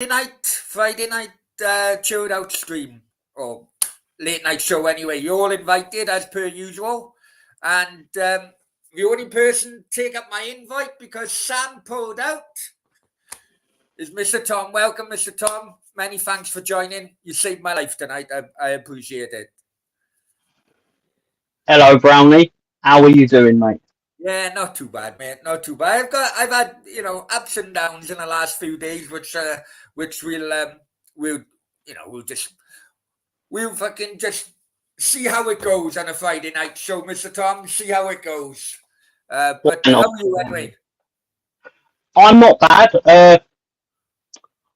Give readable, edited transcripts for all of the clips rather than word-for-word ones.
Friday night chilled out stream, or late night show anyway. You're all invited as per usual, and the only person to take up my invite because Sam pulled out is Mr. Tom. Welcome, Mr. Tom. Many thanks for joining. You saved my life tonight. I appreciate it. Hello, Brownie. How are you doing, mate? Yeah, not too bad, mate. Not too bad. I've had ups and downs in the last few days, which we'll fucking just see how it goes on a Friday night show, Mr. Tom. See how it goes. But how are you anyway? I'm not bad. I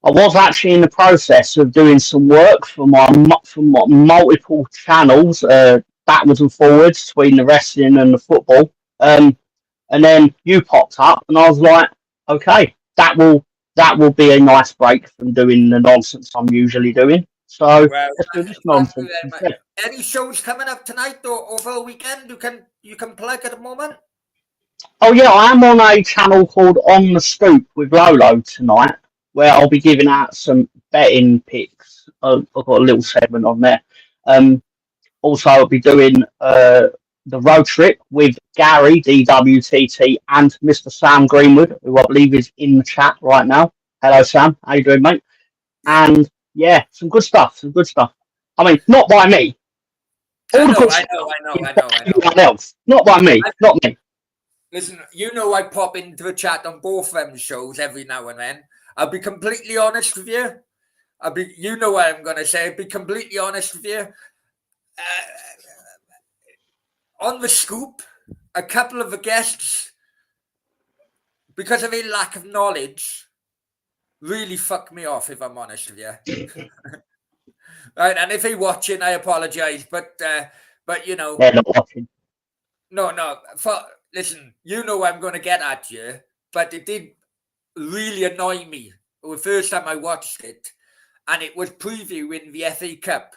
was actually in the process of doing some work for my multiple channels, backwards and forwards between the wrestling and the football. And then you popped up, and I was like, okay, that will be a nice break from doing the nonsense I'm usually doing. So let's do this nonsense. Any shows coming up tonight or over the weekend you can plug at the moment? Oh yeah, I am on a channel called On the Scoop with Lolo tonight, where I'll be giving out some betting picks. I've got a little segment on there. Also, I'll be doing the road trip with Gary, DWTT, and Mr. Sam Greenwood, who I believe is in the chat right now. Hello, Sam. How you doing, mate? And yeah, some good stuff. I mean, not by me. I know. Everyone else. Not by me. Not me. Listen, I pop into the chat on both them shows every now and then. I'll be completely honest with you. You know what I'm going to say. I'll be completely honest with you. On the Scoop, a couple of the guests, because of a lack of knowledge, really fucked me off, if I'm honest with you. Right, and if they're watching, I apologize, but They're not watching. No. Listen, I'm going to get at you, but it did really annoy me the first time I watched it, and it was previewing the FA Cup.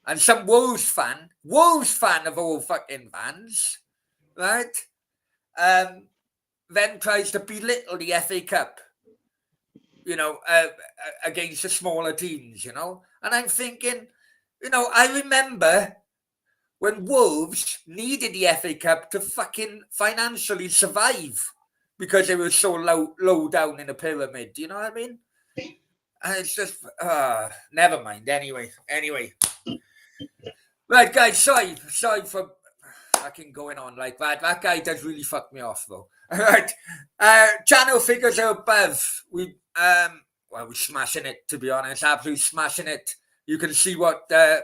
And some Wolves fan of all fucking fans, right? Then tries to belittle the FA Cup, against the smaller teams, And I'm thinking, I remember when Wolves needed the FA Cup to fucking financially survive because they were so low down in the pyramid. Do you know what I mean? And it's just, never mind. Anyway. Right, guys, sorry for fucking going on like that. That guy does really fuck me off, though. All right. Channel figures are above. We're smashing it, to be honest. Absolutely smashing it. You can see what the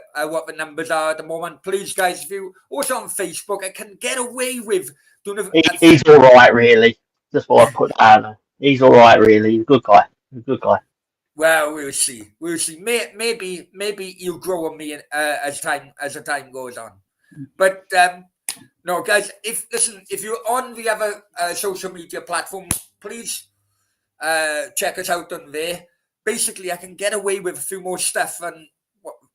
numbers are at the moment. Please, guys, if you also on Facebook, I can get away with doing He's all right, really. That's what I put out. He's all right, really. He's a good guy. Well, we'll see. Maybe he'll grow on me as the time goes on. But no, guys. If you're on the other social media platform, please check us out on there. Basically, I can get away with a few more stuff than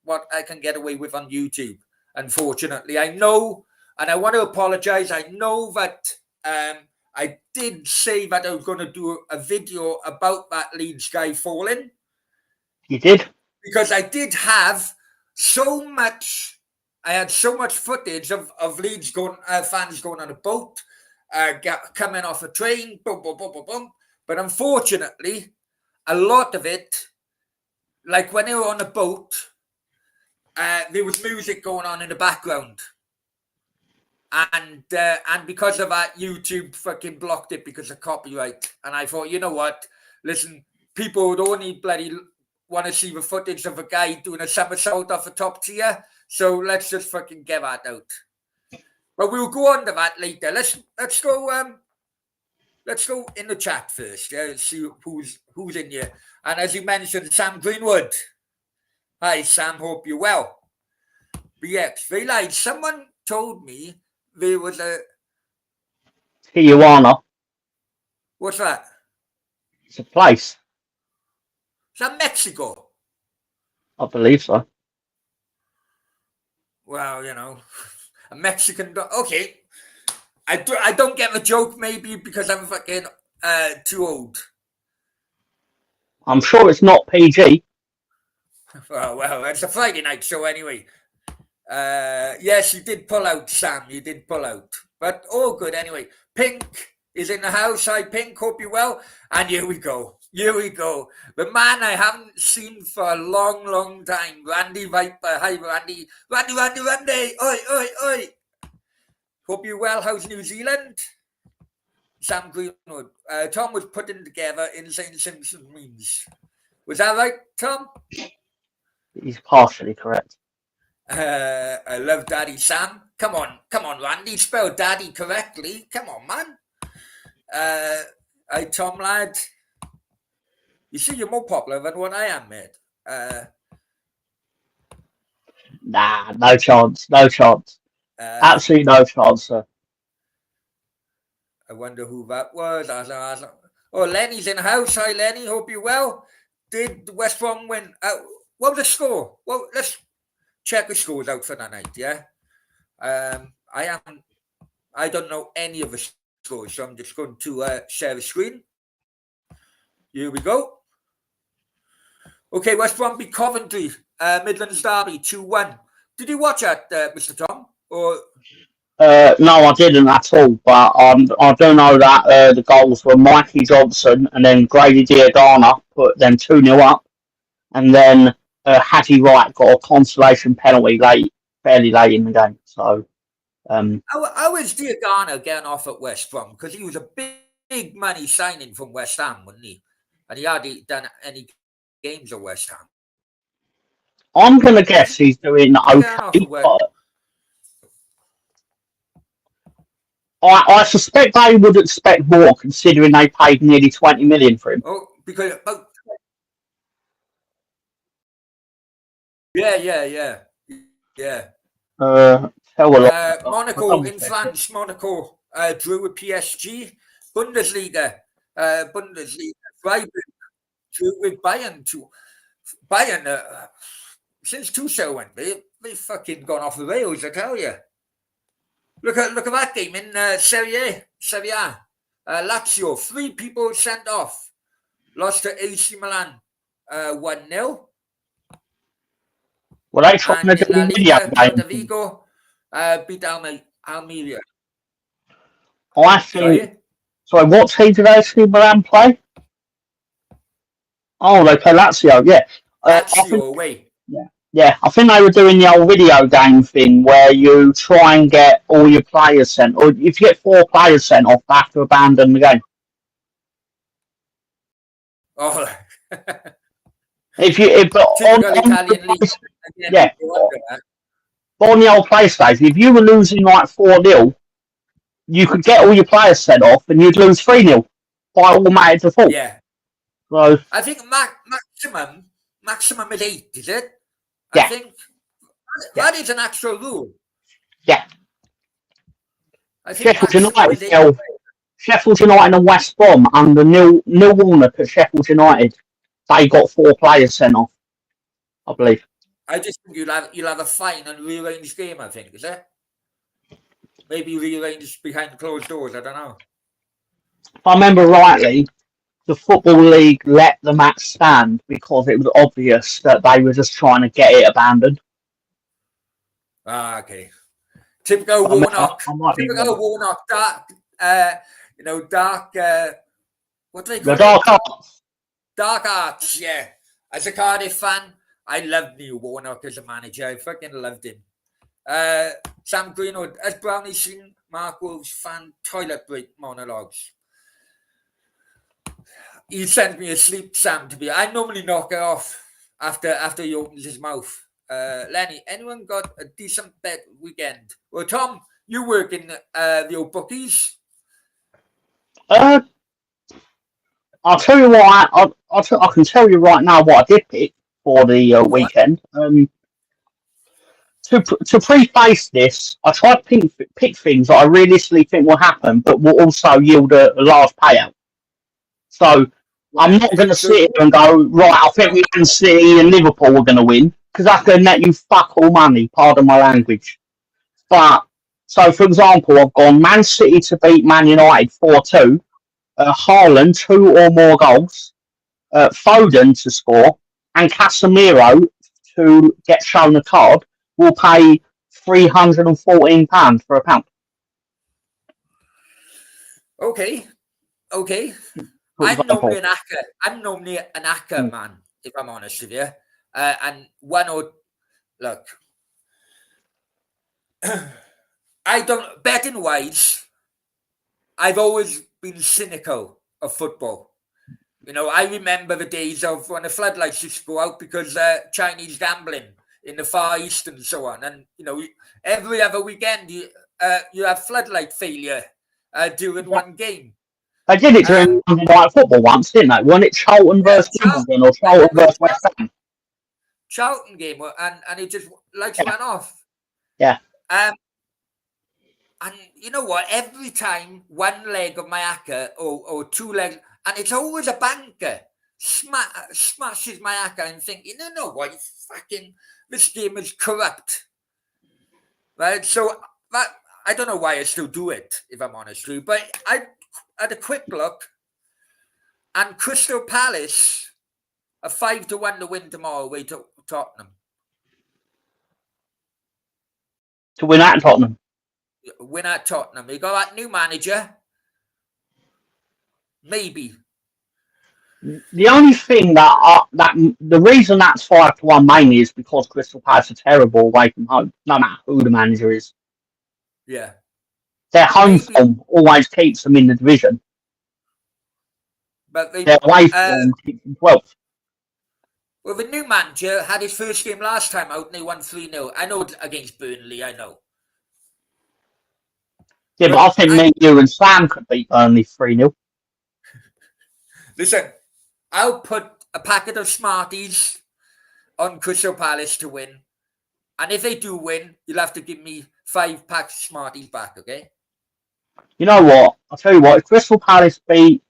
what I can get away with on YouTube. Unfortunately, I know, and I want to apologize. I know that I did say that I was going to do a video about that Leeds guy falling. You did? Because I did have so much. I had so much footage of Leeds fans going on a boat, coming off a train, boom, boom, boom, boom, boom. But unfortunately, a lot of it, like when they were on a boat, there was music going on in the background. And because of that, YouTube fucking blocked it because of copyright. And I thought, you know what? Listen, people would only bloody want to see the footage of a guy doing a somersault off a top tier. So let's just fucking get that out. But we'll go on to that later. Let's go. Let's go in the chat first. See who's in here. And as you mentioned, Sam Greenwood. Hi, Sam. Hope you're well. But yes, they lied. Someone told me there was a Tijuana. What's that? It's a place. Is that Mexico? I believe so. Well, a Mexican. Okay, I don't get the joke. Maybe because I'm fucking too old. I'm sure it's not PG. Well, it's a Friday night show anyway. Yes, you did pull out, Sam. You did pull out. But all good anyway. Pink is in the house. Hi, Pink. Hope you're well. And here we go. Here we go. The man I haven't seen for a long, long time. Randy Viper. Hi, Randy. Randy. Oi, oi, oi. Hope you're well. How's New Zealand? Sam Greenwood. Tom was putting together Insane Simpson memes. Was that right, Tom? He's partially correct. I love Daddy Sam. Come on, Randy. Spell Daddy correctly. Come on, man. Hey, Tom, lad. You see, you're more popular than what I am, mate. Nah, no chance. No chance. Absolutely no chance, sir. I wonder who that was. Oh, Lenny's in the house. Hi, Lenny. Hope you're well. Did West Brom win? What was the score? Well, let's check the scores out for the night, yeah? I don't know any of the scores, so I'm just going to share the screen. Here we go. Okay, West Brom beat Coventry, Midlands Derby, 2-1. Did you watch that, Mr. Tom? Or no, I didn't at all, but I do know that the goals were Mikey Johnson and then Grady Diagana put them 2-0 up, and then Hattie Wright got a consolation penalty fairly late in the game. So, how is Diagana getting off at West Brom? Because he was a big money signing from West Ham, wasn't he? And he hardly done any games at West Ham. I'm going to guess he's doing okay, but I suspect they would expect more considering they paid nearly 20 million for him. Oh, because yeah. Monaco in France. Monaco drew with PSG. Bundesliga. Freiburg drew with Bayern. Bayern, since Tuchel went, they fucking gone off the rails, I tell you. Look at that game in Serie A. Lazio, 3 people sent off. Lost to AC Milan 1-0. Well, they trying to do a video game. Vigo beat Almeria. I think. Sorry, what team did AC Milan play? Oh, they play Lazio. Yeah. Lazio away. Yeah, I think they were doing the old video game thing where you try and get all your players sent, or if you get 4 players sent off, they have to abandon the game. Oh, on the old PlayStation, if you were losing like 4-0, you could get all your players sent off, and you'd lose 3-0 by automatic default. Yeah. So I think maximum is 8, is it? Yeah. I think that is an actual rule. Yeah. I think Sheffield United and West Brom under Neil Warnock at Sheffield United, they got 4 players sent off, I believe. I just think you'll have a fine and rearrange game, I think, is it? Maybe rearrange behind closed doors, I don't know. If I remember rightly, the Football League let the match stand because it was obvious that they were just trying to get it abandoned. Ah, okay. Typical Warnock. Dark. What do they call it? Dark arts. Dark arts. Yeah. As a Cardiff fan, I loved Neil Warnock as a manager. I fucking loved him. Sam Greenwood, has Brownie seen Mark Wolf's fan toilet break monologues? He sent me asleep, Sam, I normally knock it off after he opens his mouth. Lenny, anyone got a decent bet weekend? Well, Tom, you work in the old bookies. I'll tell you what, I can tell you right now what I did pick for the weekend. To preface this, I tried to pick things that I realistically think will happen, but will also yield a large payout. So I'm not going to sit here and go, right, I think Man City and Liverpool are going to win, because that's going to net you fuck all money, pardon my language. But, so for example, I've gone Man City to beat Man United 4-2, Haaland 2 or more goals, Foden to score and Casemiro to get shown a card will pay £314 for a pound. Okay. For I'm normally example. an acca man, if I'm honest with you. And look, I don't betting wise. I've always been cynical of football. I remember the days of when the floodlights used to go out because Chinese gambling in the Far East and so on. And, every other weekend you have floodlight failure during one game. They did it during Monday Night Football once, didn't they? Wasn't it Charlton versus Wimbledon or Charlton versus West Ham? Charlton game, and it just lights went off. Yeah. And you know what? Every time one leg of my acca or two legs, and it's always a banker smashes my acca and thinking, you know what? This game is corrupt, right? So I don't know why I still do it, if I'm honest with you. But I had a quick look, and Crystal Palace are 5-1 to win tomorrow away to Tottenham. To win at Tottenham. Win at Tottenham. You got that new manager. Maybe. The only thing the reason that's 5-1 mainly is because Crystal Palace are terrible away from home, no matter who the manager is. Yeah. Their home form always keeps them in the division. But their away form keeps them 12th. Well, the new manager had his first game last time out and they won 3-0. I know against Burnley, I know. Yeah, but I think me, you and Sam could beat Burnley 3-0. Listen, I'll put a packet of Smarties on Crystal Palace to win. And if they do win, you'll have to give me 5 packs of Smarties back, okay? You know what? I'll tell you what, if Crystal Palace beat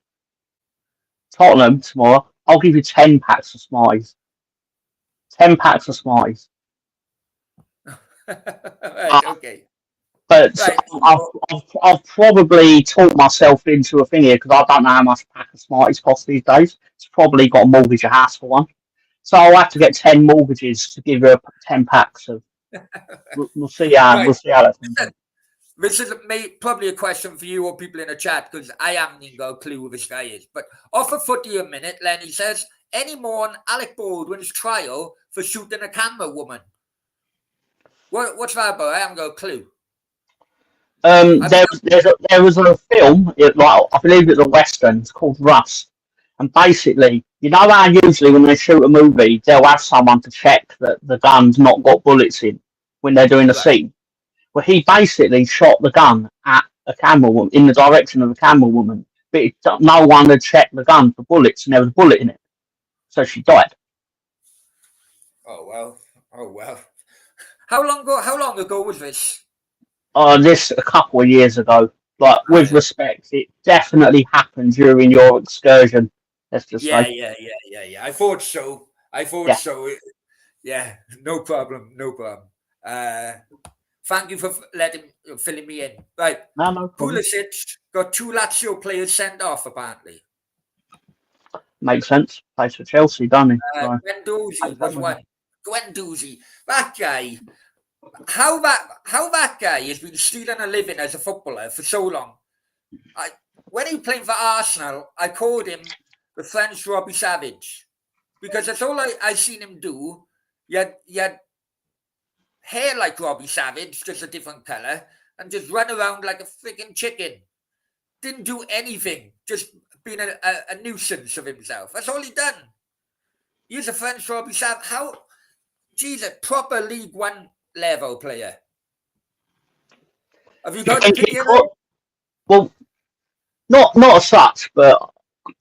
Tottenham tomorrow, I'll give you 10 packs of Smarties. 10 packs of Smarties. Right, okay. But right. I've probably talked myself into a thing here because I don't know how much a pack of Smarties costs these days. It's probably got to mortgage a house for one. So I'll have to get 10 mortgages to give her 10 packs of. We'll see how right. We'll see how that goes. This is probably a question for you or people in the chat because I haven't even got a clue who this guy is. But off a footy a minute, Lenny says, any more on Alec Baldwin's trial for shooting a camera woman? What's that about? I haven't got a clue. There was a film, I believe it's a Western, it's called Rust. And basically, you know how usually when they shoot a movie, they'll have someone to check that the gun's not got bullets in when they're doing a scene. Well, he basically shot the gun at a camera woman, in the direction of the camera woman, but no one had checked the gun for bullets, and there was a bullet in it. So she died. Oh, well. How long ago was this? This a couple of years ago. Like, with respect, it definitely happened during your excursion. Let's just say. Yeah. I thought so. Yeah, no problem. Thank you for filling me in. Right. No problem. Pulisic got 2 Lazio players sent off, apparently. Makes sense. Plays for Chelsea, doesn't he? Guendouzi was one. Guendouzi. That guy. How that guy has been stealing a living as a footballer for so long. When he played for Arsenal, I called him the French Robbie Savage. Because that's all I seen him do. He had hair like Robbie Savage, just a different colour, and just run around like a freaking chicken. Didn't do anything, just being a nuisance of himself. That's all he done. He's a French Robbie Savage. A proper League One level player. Have you got an opinion? Well, not as such, but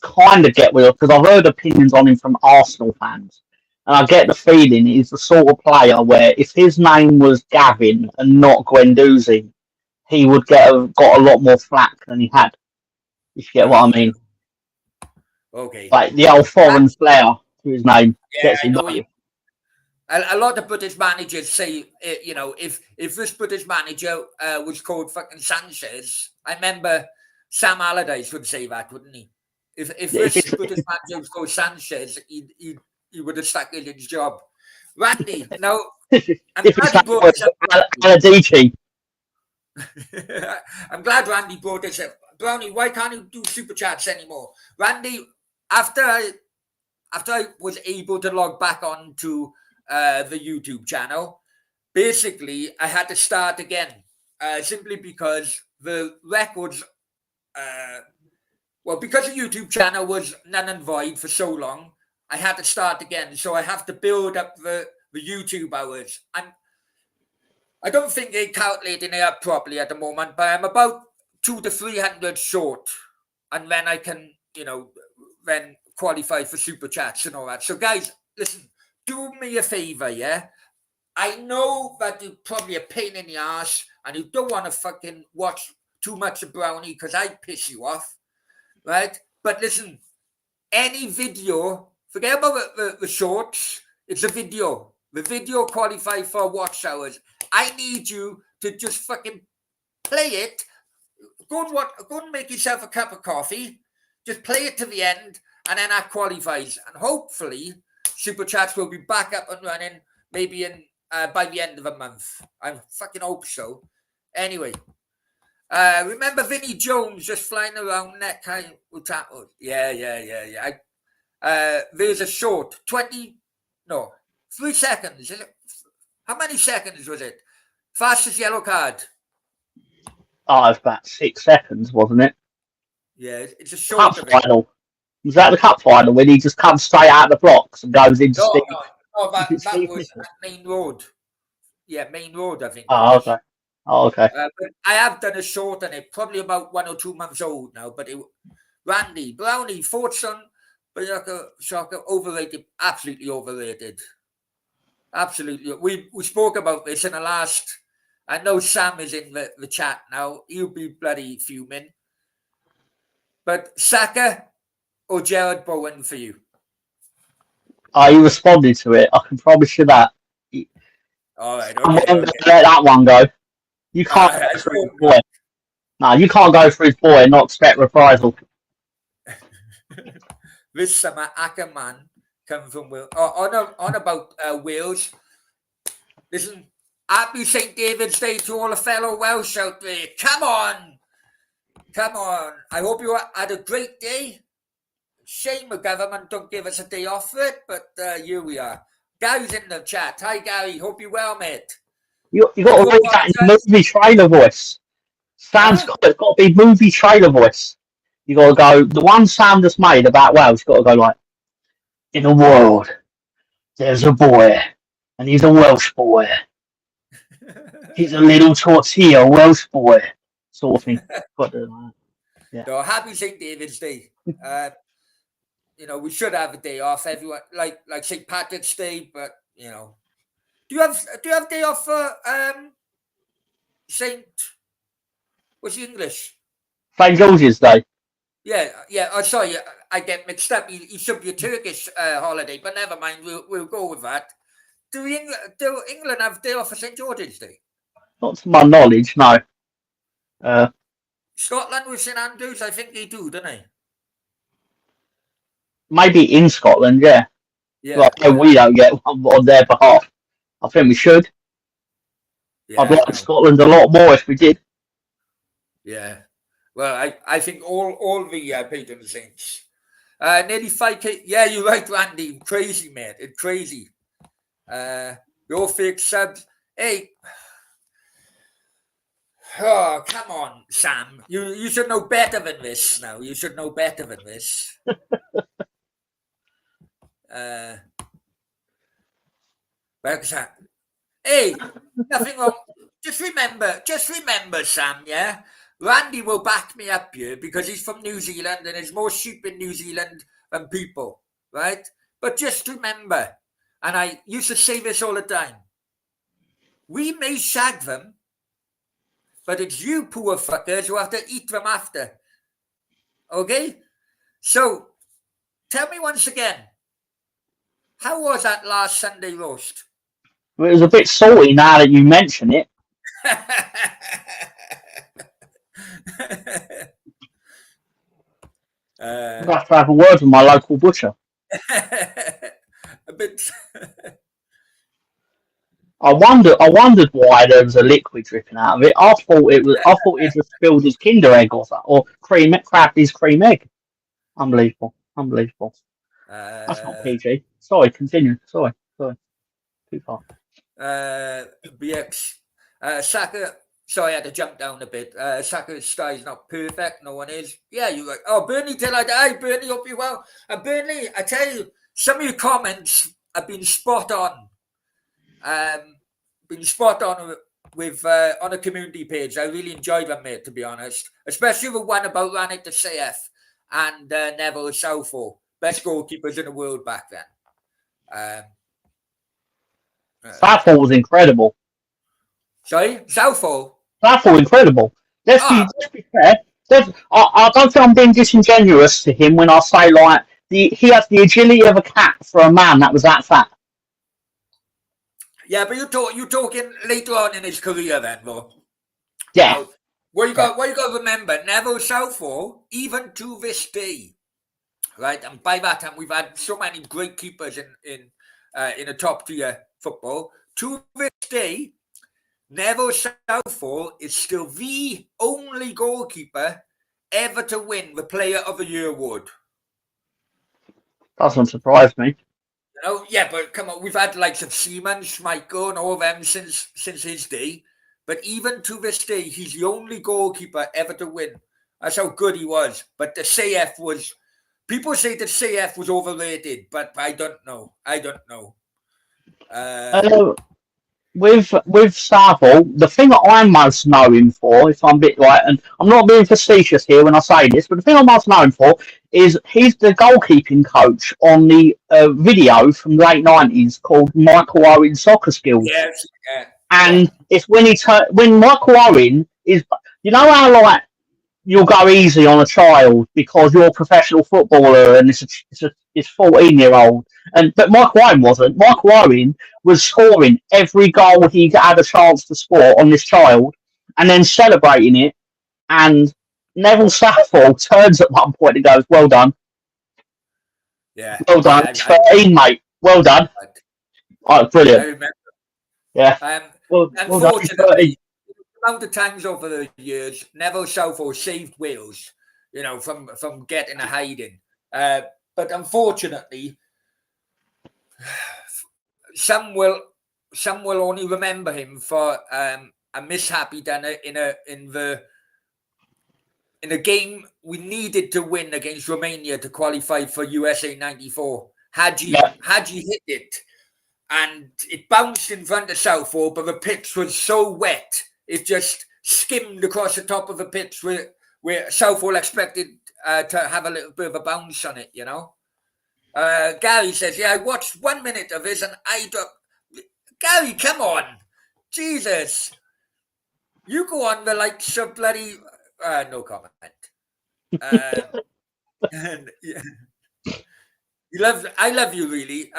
kind of get with it because I've heard opinions on him from Arsenal fans. And I get the feeling he's the sort of player where if his name was Gavin and not Guendouzi, he would got a lot more flack than he had. If you get what I mean. Okay. Like the old foreign flair to his name. Yeah, I know. A lot of British managers say, if this British manager was called fucking Sanchez, I remember Sam Allardyce would say that, wouldn't he? If If this it's British man Joe Sanchez, he would have stuck in his job. Randy, now I'm if glad it's he that brought this up. Aladici. I'm glad Randy brought this up. Brownie, why can't you do super chats anymore? Randy, after I was able to log back on to the YouTube channel, basically I had to start again, simply because the records, because the YouTube channel was null and void for so long, I had to start again. So I have to build up the YouTube hours. I don't think they're calculating it up properly at the moment, but I'm about 200 to 300 short, and then I can, then qualify for super chats and all that. So, guys, listen, do me a favor, yeah. I know that you're probably a pain in the ass, and you don't want to fucking watch too much of Brownie because I piss you off, right? But listen, any video, forget about the shorts. It's a video. The video qualify for watch hours. I need you to just fucking play it. Go and make yourself a cup of coffee. Just play it to the end, and then that qualifies. And hopefully, Super Chats will be back up and running maybe by the end of the month. I fucking hope so. Anyway, remember Vinnie Jones just flying around neck high with tackles? Yeah. There's a short 3 seconds. How many seconds was it? Fastest yellow card. Oh, it's about 6 seconds, wasn't it? Yeah, it's a short Cup of it. final. Was that the cup final when he just comes straight out of the blocks and goes into Steve? No, that was at Main Road. Yeah, Main Road, I think. Oh, okay. But I have done a short on it, probably about 1 or 2 months old now. But Randy, Brownie, thoughts on Bayaka Shaka? Overrated, absolutely overrated. Absolutely. We spoke about this in the last. I know Sam is in the chat now. He'll be bloody fuming. But Saka or Jared Bowen for you? He responded to it. I can promise you that. All right, I'm okay. going to let that one go. You can't go through boy. No, you can't go through boy and not expect reprisal. This summer, Ackerman come from Wales. On about Wales. Listen, happy St. David's Day to all the fellow Welsh out there. Come on. I hope you had a great day. Shame the government don't give us a day off for it, but here we are. Gary's in the chat. Hi, Gary. Hope you're well, mate. You got to read that in movie trailer voice. Sam's got to be movie trailer voice. You got to go, the one Sam just made about Wales, you got to go like, in the world, there's a boy, and he's a Welsh boy. He's a little tortilla Welsh boy, sort of thing. Got to do that. Yeah. So happy St. David's Day. We should have a day off. Everyone like St. Patrick's Day, but do you have day off for Saint? What's the English? St. George's Day. Yeah. Oh, sorry, I get mixed up. It should be a Turkish holiday, but never mind. We'll go with that. Do England have day off for St. George's Day? Not to my knowledge, no. Scotland with St. Andrews, I think they do, don't they? Maybe in Scotland, yeah. Yeah. We don't get one on their behalf. I think we should. Yeah, I'd like Scotland a lot more if we did. Yeah. Well, I think all the patron saints. Nearly 5K. Yeah, you're right, Randy. Crazy, mate. It's crazy. Your fake subs. Hey. Oh, come on, Sam. You should know better than this now. You should know better than this. Hey, nothing wrong. Just remember, Sam, yeah? Randy will back me up here because he's from New Zealand and there's more sheep in New Zealand than people, right? But just remember, and I used to say this all the time, we may shag them, but it's you poor fuckers who have to eat them after. Okay? So, tell me once again, how was that last Sunday roast? It was a bit salty now that you mention it. I'm gonna have to have a word with my local butcher. A bit. I wondered why there was a liquid dripping out of it. I thought he just spilled his Kinder egg or crabbed his cream egg. Unbelievable. That's not PG. Sorry, continue. Sorry. Too far. BX. Saka. Sorry, I had to jump down a bit. Saka's style is not perfect. No one is. Yeah, you're right. Oh, Bernie, hi, Bernie, hope you're well. And Bernie, I tell you, some of your comments have been spot on. With on a community page. I really enjoyed them, mate, to be honest. Especially the one about Rannick to CF and Neville Southall. Best goalkeepers in the world back then. Southall was incredible. Sorry? Southall? Southall incredible. Let's be fair. I don't think I'm being disingenuous to him when I say like he has the agility of a cat for a man that was that fat. Yeah, but you're talking later on in his career then, though. Yeah. What you got to remember, Neville Southall, even to this day, right? And by that time, we've had so many great keepers in a top tier football. To this day, Neville Southall is still the only goalkeeper ever to win the Player of the Year award. Doesn't surprise me. Yeah, but come on, we've had likes of Seaman, Schmeichel, and all of them since his day. But even to this day, he's the only goalkeeper ever to win. That's how good he was. But the CF was... People say the CF was overrated, but I don't know. With Southall, the thing that I most know him for, if I'm a bit right, and I'm not being facetious here when I say this, but the thing I'm most known for is he's the goalkeeping coach on the video from the late 90s called Michael Owen Soccer Skills. Yes, yeah. And it's when Michael Owen is, you know how like you'll go easy on a child because you're a professional footballer and it's 14-year-old. But Michael Owen wasn't. Michael Owen was scoring every goal he had a chance to score on this child and then celebrating it. And Neville Southall turns at one point and goes, "Well done." Yeah. Well done. It's 13, mate. Well done. Brilliant. I remember. Yeah. Unfortunately, the amount of times over the years, Neville Southall saved Wales, from getting a hiding. But unfortunately, some will only remember him for a mishap he done in a game we needed to win against Romania to qualify for USA '94. Had you hit it, and it bounced in front of Southall, but the pitch was so wet, it just skimmed across the top of the pitch where Southall expected to have a little bit of a bounce on it, Gary says, I watched 1 minute of this and I don't... Gary, come on. Jesus. You go on the likes of bloody... no comment. And, yeah. I love you, really.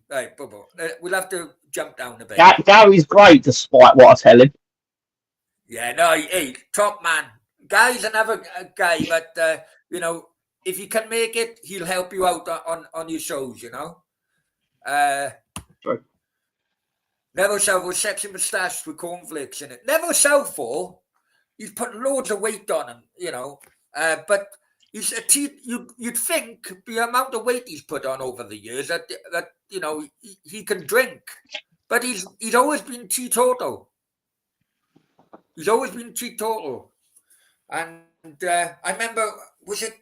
Right, Bobo. We'll have to jump down a bit. Gary's great, despite what I tell him. Yeah, no, hey, top man. Gary's another guy, but, if you can make it, he'll help you out on your shows, True. Neville Southall, sexy moustache with cornflakes in it. Neville Southall, he's put loads of weight on him, but he's you'd think the amount of weight he's put on over the years that he can drink, but he's always been teetotal. And I remember, was it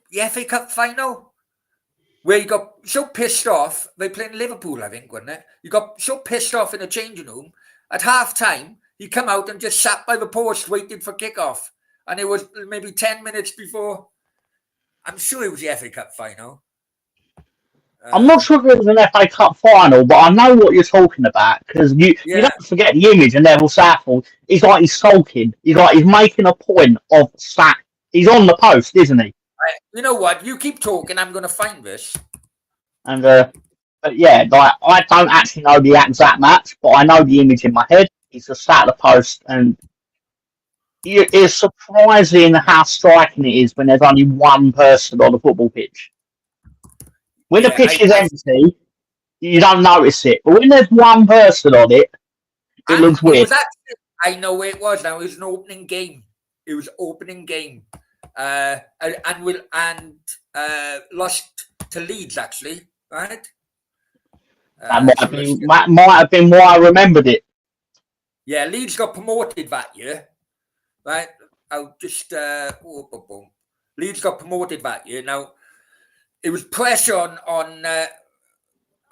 the FA Cup final where he got so pissed off? They played in Liverpool, I think, wasn't it? He got so pissed off in the changing room at half time. He come out and just sat by the post waiting for kickoff. And it was maybe 10 minutes before. I'm sure it was the FA Cup final. I'm not sure if it was an FA Cup final, but I know what you're talking about because you don't forget the image of Neville Southall. He's like he's sulking. He's making a point of sack. He's on the post, isn't he? You know what? You keep talking. I'm going to find this. And but yeah, I don't actually know the exact match, but I know the image in my head. He's just sat at the post and it's surprising how striking it is when there's only one person on the football pitch. When the pitch is empty, you don't notice it. But when there's one person on it, it looks weird. It was actually, I know where it was now. It was an opening game. It was opening game. And lost to Leeds, actually, right? That might have been why I remembered it. Yeah, Leeds got promoted that year, right? I'll just Leeds got promoted that year. Now it was pressure on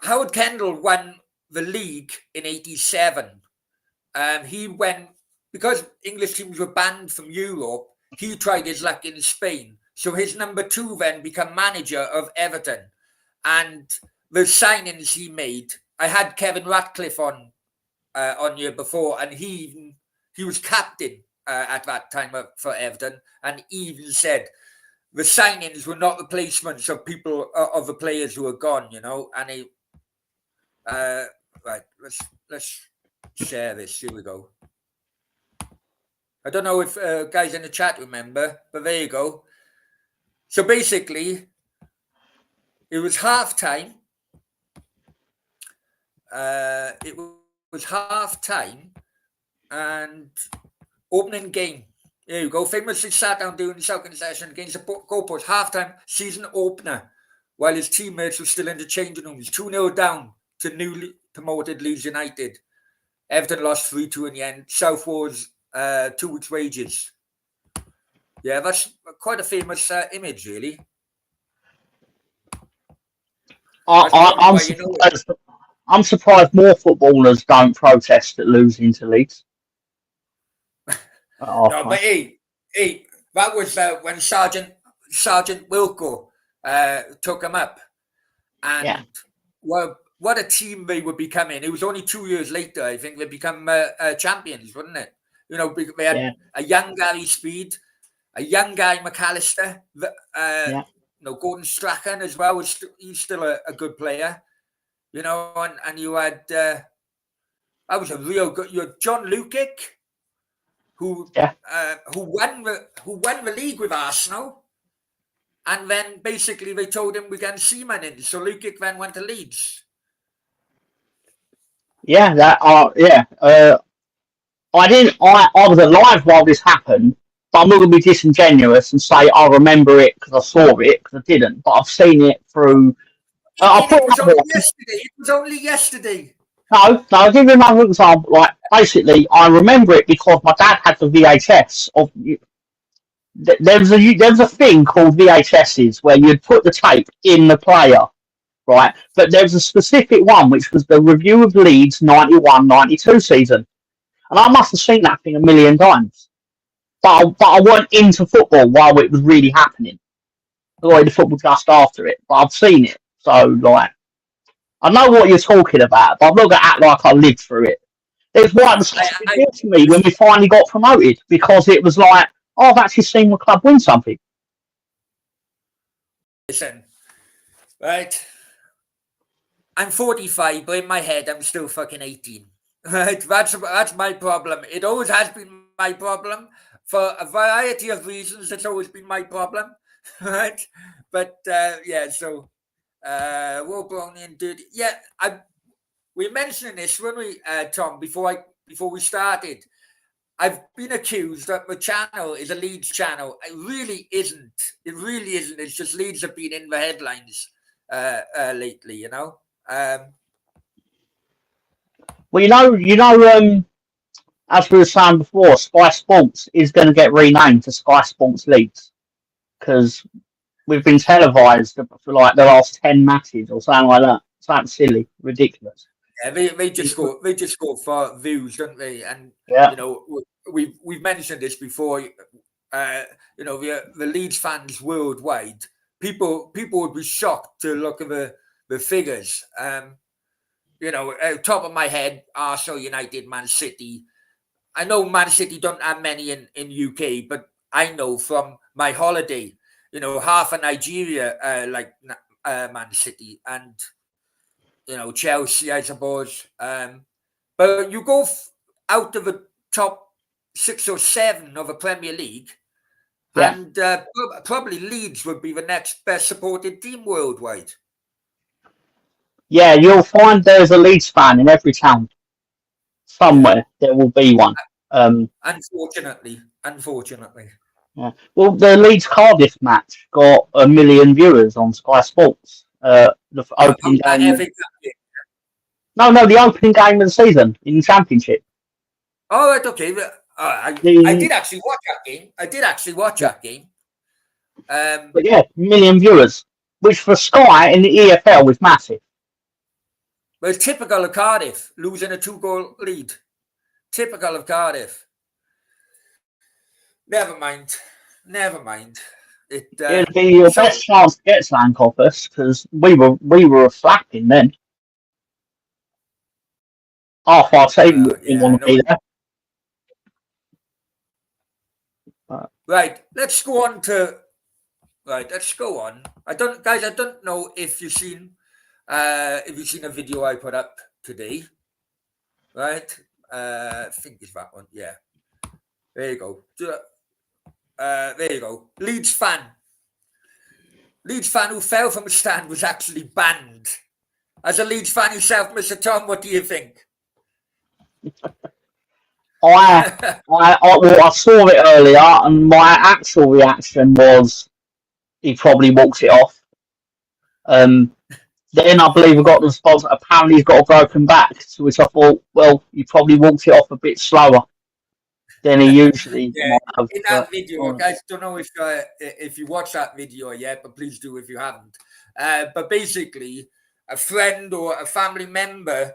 Howard Kendall won the league in '87. He went because English teams were banned from Europe. He tried his luck in Spain, so his number 2 then became manager of Everton. And the signings he made, I had Kevin Ratcliffe on year before, and he was captain at that time for Everton, and he even said the signings were not replacements of people of the players who are gone, you know. And he right, let's share this. Here we go. I don't know if guys in the chat remember, but there you go. So basically, it was half time. It was half time and opening game. There you go. Famously sat down during the second session against the goalpost. Half time season opener while his teammates were still in the changing rooms. 2-0 down to newly promoted Leeds United. Everton lost 3-2 in the end. South was 2 weeks' wages. Yeah, that's quite a famous image, really. I'm surprised more footballers don't protest at losing to Leeds. No, but hey, that was when Sergeant Wilco took him up, and what a team they would becoming. It was only 2 years later, I think, they become champions, wasn't it? You know, they had a young Gary Speed, a young guy McAllister, you know, Gordon Strachan as well. He's still a good player, you know, and you had that was a real good. You had John Lukic, who won the league with Arsenal, and then basically they told him we're getting Seaman in, so Lukic then went to Leeds. I was alive while this happened, but I'm not going to be disingenuous and say I remember it because I saw it, because I didn't. But I've seen it through. It was only yesterday. No, I'll give you another example. Like, basically, I remember it because my dad had the VHS of. There was a thing called VHSs where you'd put the tape in the player, right? But there was a specific one which was the review of Leeds 91-92 season, and I must have seen that thing a million times. But I weren't into football while it was really happening. I got into football just after it, but I've seen it, so like. I know what you're talking about, but I'm not going to act like I lived through it. It's why it was such a big deal to me when we finally got promoted, because it was like, oh, I've actually seen my club win something. Listen, right? I'm 45, but in my head, I'm still fucking 18. Right? That's my problem. It always has been my problem. For a variety of reasons, it's always been my problem. Right? But, so... Will Brownie and Dirty. Yeah, we mentioned this when we Tom before we started. I've been accused that the channel is a Leeds channel. It really isn't. It's just Leeds have been in the headlines lately. You know. Well, you know, as we were saying before, Sky Sports is going to get renamed to Sky Sports Leeds because we've been televised for like the last 10 matches or something like that. Something silly, ridiculous. Yeah, they just go for views, don't they? And you know, we've mentioned this before. You know, the Leeds fans worldwide, people would be shocked to look at the figures. You know, top of my head, Arsenal, United, Man City. I know Man City don't have many in UK, but I know from my holiday. You know, half of Nigeria like Man City, and you know Chelsea, I suppose. But you go out of the top 6 or 7 of a Premier League, Yeah. and probably Leeds would be the next best supported team worldwide. Yeah, you'll find there's a Leeds fan in every town. Somewhere there will be one. Unfortunately. Yeah. Well, the Leeds Cardiff match got 1 million viewers on Sky Sports. The opening game. No, the opening game of the season in the Championship. Oh, right, okay. I did actually watch that game. But yeah, 1 million viewers, which for Sky in the EFL is massive. Well, typical of Cardiff, losing a 2-goal lead. Typical of Cardiff. Never mind. It'd be your best chance to get to Lancaster because we were flapping then. Half our team didn't want to be there. Right, let's go on. I don't know if you've seen a video I put up today. Right? I think it's that one. Yeah. There you go. There you go. Leeds fan who fell from a stand was actually banned. As a Leeds fan yourself, Mr. Tom, what do you think? I saw it earlier, and my actual reaction was he probably walks it off. Then I believe I got the response. Apparently, he's got a broken back, to which I thought, well, he probably walked it off a bit slower than he usually might have. In that video, guys, don't know if you watched that video yet, but please do if you haven't. But basically, a friend or a family member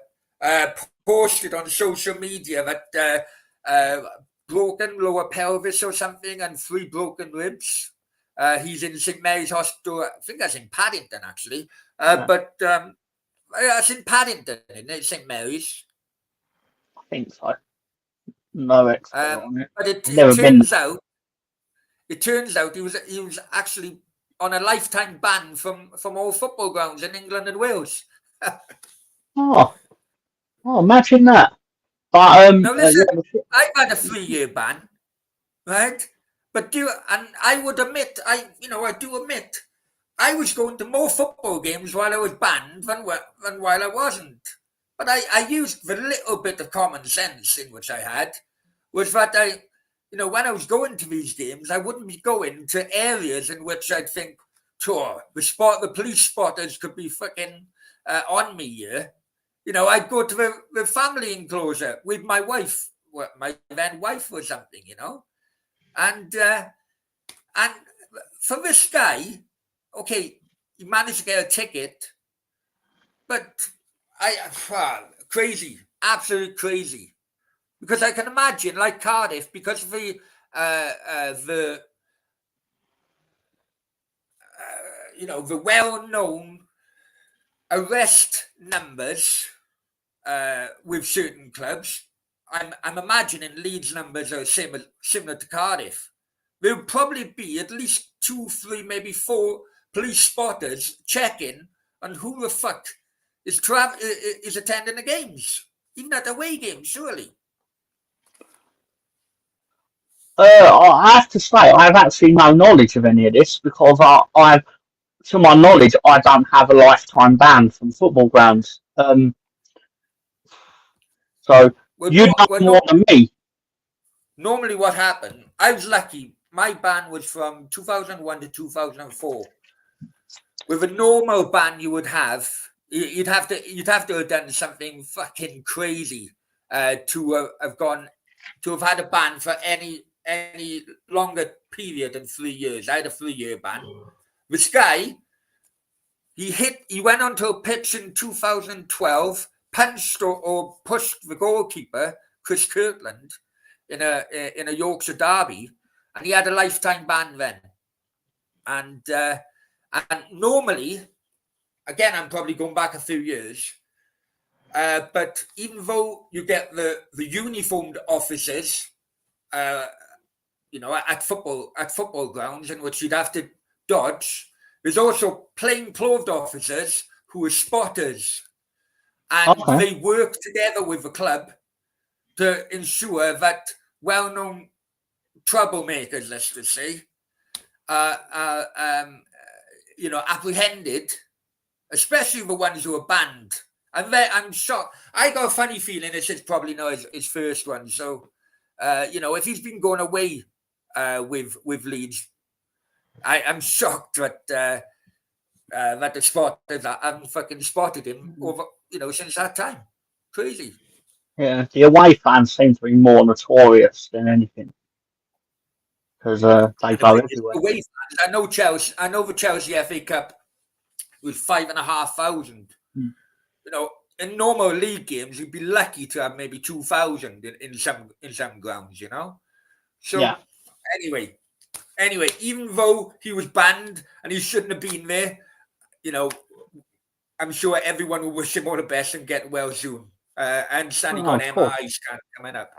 posted on social media that broken lower pelvis or something and 3 broken ribs. He's in St Mary's Hospital. I think that's in Paddington, actually. But it's in Paddington, isn't it? St Mary's. I think so. No expert on it. But it turns out he was actually on a lifetime ban from all football grounds in England and Wales. Oh, imagine that. But now listen, I've had a 3-year ban, right? But I would admit, I do admit, I was going to more football games while I was banned than while I wasn't. But I used the little bit of common sense in which I had, was that when I was going to these games, I wouldn't be going to areas in which I'd think, the police spotters could be fucking on me here. I'd go to the family enclosure with my wife, my then wife or something, And for this guy, okay, he managed to get a ticket, but crazy, absolutely crazy. Because I can imagine, like Cardiff, because of the well-known arrest numbers with certain clubs, I'm imagining Leeds numbers are similar to Cardiff. There'll probably be at least 2, 3, maybe 4 police spotters checking on who the fuck is attending the games, even at away games, surely. I have to say, I have actually no knowledge of any of this because to my knowledge, I don't have a lifetime ban from football grounds. So you know more than me. Normally, what happened? I was lucky. My ban was from 2001 to 2004. With a normal ban, you'd have to have done something fucking crazy to have had a ban for any longer period than 3 years. I had a 3-year ban. This guy, he went onto a pitch in 2012, punched or pushed the goalkeeper, Chris Kirkland, in a Yorkshire derby, and he had a lifetime ban then. And normally, again, I'm probably going back a few years, but even though you get the uniformed officers, at football grounds in which you'd have to dodge, there's also plain-clothed officers who are spotters, and they work together with the club to ensure that well-known troublemakers, let's just say, apprehended, especially the ones who are banned. I'm shocked. I got a funny feeling this is probably not his first one. So, if he's been going away with Leeds, I'm shocked that the spotters haven't fucking spotted him over, since that time. Crazy. Yeah, the away fans seem to be more notorious than anything because they go everywhere. Away fans. I know the Chelsea FA Cup was 5,500. In normal league games, you'd be lucky to have maybe 2,000 in some grounds. So Yeah. anyway, even though he was banned and he shouldn't have been there, I'm sure everyone will wish him all the best and get well soon. And Sonny got an MRI scan coming up.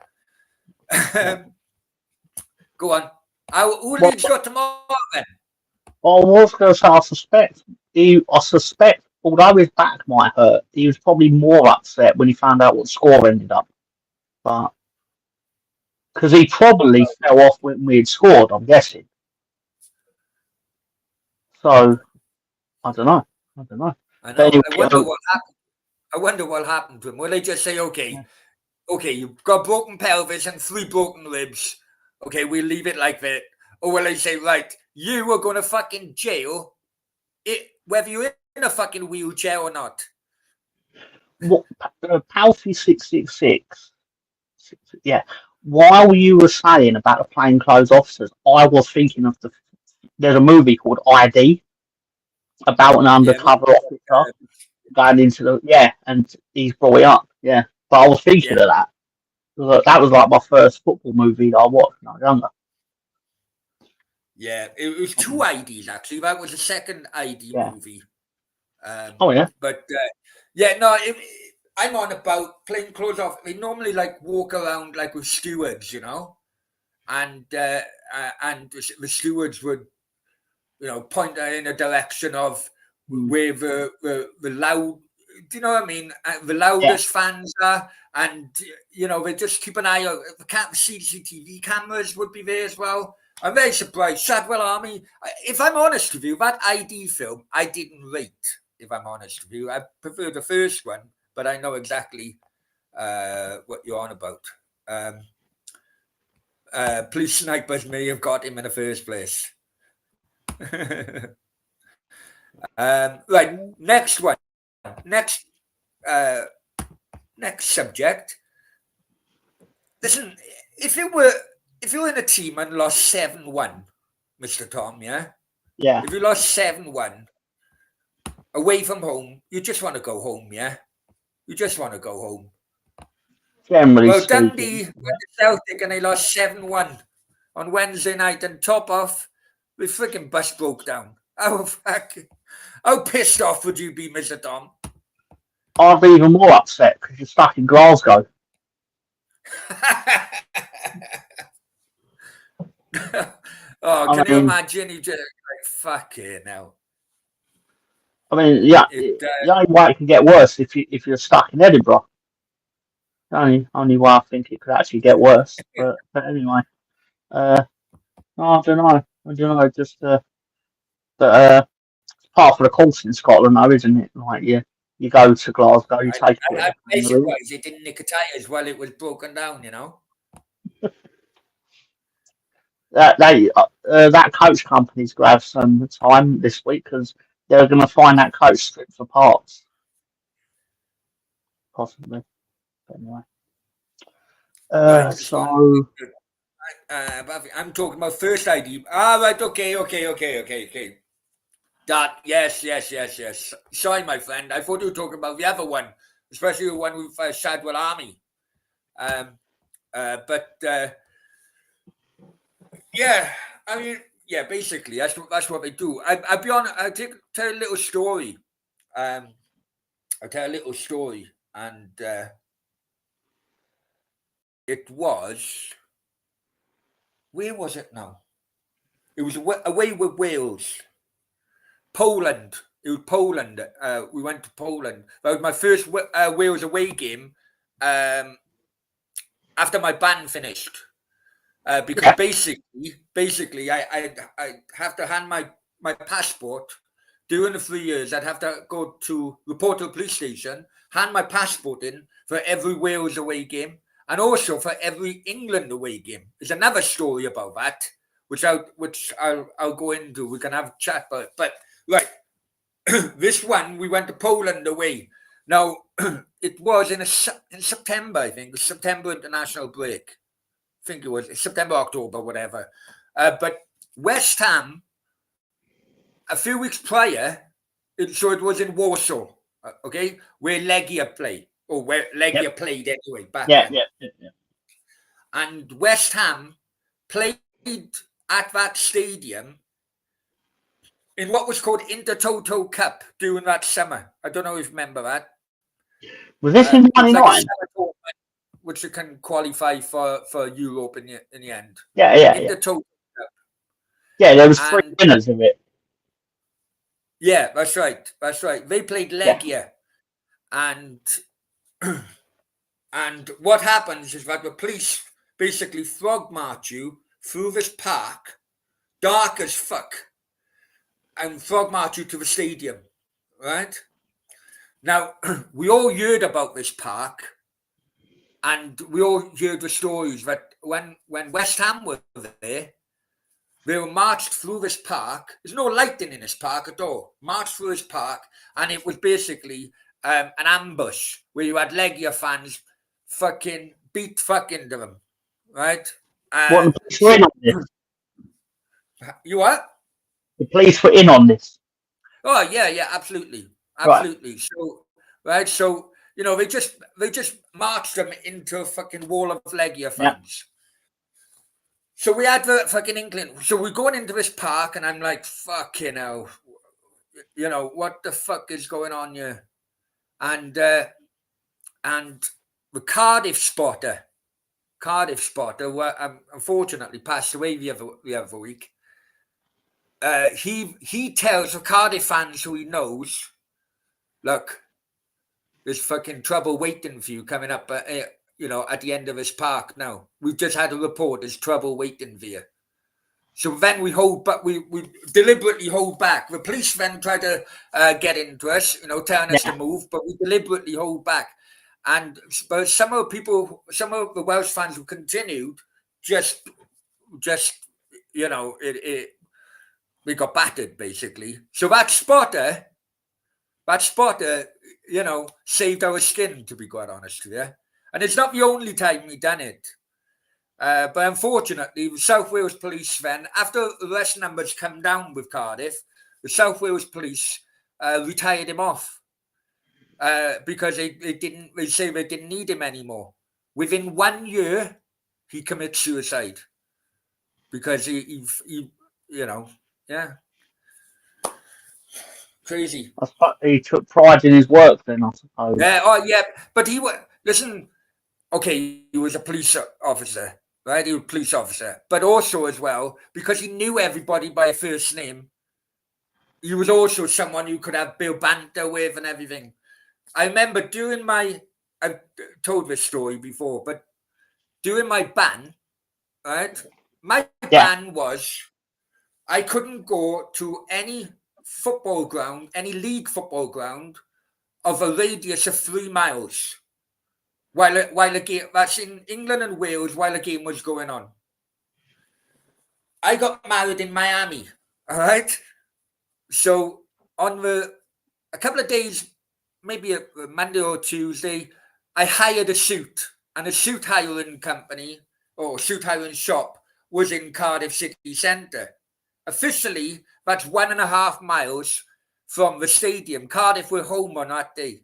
Go on. Who Leeds got tomorrow then? I was going to say, I suspect, although his back might hurt, he was probably more upset when he found out what score ended up. But because he probably fell off when we had scored, I'm guessing. So I don't know. I know. Anyway, I wonder what happened. I wonder what happened to him. Will they just say, okay, you've got broken pelvis and 3 broken ribs. Okay, we'll leave it like that. Or will they say, right, you are going to fucking jail, whether you're in a fucking wheelchair or not? What, Palfy 666? Yeah. While you were saying about the plainclothes officers, I was thinking of there's a movie called ID about an undercover officer going into and he's brought it up. Yeah, but I was thinking of that. That was like my first football movie that I watched when I was younger. Yeah, it was 2 IDs actually. That was the second ID movie. But I'm on about plainclothes off. They normally walk around with stewards, and the stewards would, point in a direction of where the loud, do you know what I mean? The loudest fans are, and they just keep an eye out. The CCTV cameras would be there as well. I'm very surprised. Shadwell Army. If I'm honest with you, that ID film I didn't rate. If I'm honest with you, I prefer the first one, but I know exactly what you're on about. Police snipers may have got him in the first place. Right, next one. Next subject. Listen, if you were in a team and lost 7-1, Mr. Tom, yeah? Yeah. If you lost 7-1 away from home, you just want to go home, yeah? You just want to go home. Generally well, speaking. Dundee went to Celtic and they lost 7-1 on Wednesday night, and top off, the freaking bus broke down. How pissed off would you be, Mr. Tom? I'd be even more upset because you're stuck in Glasgow. Can you imagine? You just fuck it now. I mean, the only way it can get worse if you're stuck in Edinburgh. Only way I think it could actually get worse. But anyway, I don't know. Just but it's part of the course in Scotland, though, isn't it? Like you go to Glasgow, you take it. I'm surprised it didn't nick a tires while it was broken down. That coach company's going to have some time this week because they're going to find that coach stripped for parts, possibly. But anyway, I'm talking about first ID. Right. Okay. That yes. Sorry, my friend. I thought you were talking about the other one, especially the one with Shadwell Army. Yeah, I mean, basically that's what they do. I'll be honest. I'll tell a little story. I'll tell a little story, and it was, where was it now? It was away with Wales. Poland. It was Poland. We went to Poland. That was my first Wales away game after my band finished. because basically, I have to hand my passport. During the 3 years, I'd have to report to the police station, hand my passport in for every Wales away game, and also for every England away game. There's another story about that, which I'll go into. We can have a chat about it. But right, this one we went to Poland away. Now it was in September, I think, September international break. I think it was September, October, whatever. But West Ham, a few weeks prior, so it was in Warsaw, okay, where Legia play, or where Legia played anyway back then. Yeah. And West Ham played at that stadium in what was called Intertoto Cup during that summer. I don't know if you remember that. Was this in '99? Like which you can qualify for Europe in the end. Yeah. Intertoto Cup. Yeah, there was 3 winners of it. Yeah, that's right. They played Legia, and what happens is that the police basically frog march you through this park, dark as fuck, and frog march you to the stadium, right? Now, we all heard about this park, and we all heard the stories that when West Ham were there, they were marched through this park. There's no lighting in this park at all. Marched through this park, and it was basically an ambush where you had Legia fans fucking beat fucking to them, right? What, the police were in on this? You what? The police were in on this. Oh yeah, absolutely. Right. So they just marched them into a fucking wall of Legia fans. So we had the fucking England. So we're going into this park, and I'm like, fucking hell, what the fuck is going on here? And the Cardiff spotter, who unfortunately passed away the other week. He tells the Cardiff fans who he knows, look, there's fucking trouble waiting for you coming up. At the end of this park now. We've just had a report, there's trouble waiting for you. So then we hold back, we deliberately hold back. The police then try to get into us, telling us to move, but we deliberately hold back. But some of the Welsh fans who continued, we got battered basically. So that spotter, saved our skin, to be quite honest with you. And it's not the only time he done it. But unfortunately, the South Wales Police then, after the arrest numbers come down with Cardiff, the South Wales Police retired him off because they say they didn't need him anymore. Within 1 year, he commits suicide because he crazy. He took pride in his work then, I suppose. Yeah, but listen. Okay, he was a police officer, right? He was a police officer, but also as well, because he knew everybody by first name, he was also someone you could have Bill banter with and everything. I remember I've told this story before, but during my ban, right? My ban was I couldn't go to any football ground, any league football ground of a radius of 3 miles. While a game, that's in England and Wales, while a game was going on. I got married in Miami, all right? So a couple of days, maybe a Monday or Tuesday, I hired a suit, and a suit hiring company or suit hiring shop was in Cardiff City Centre. Officially, that's 1.5 miles from the stadium. Cardiff were home on that day.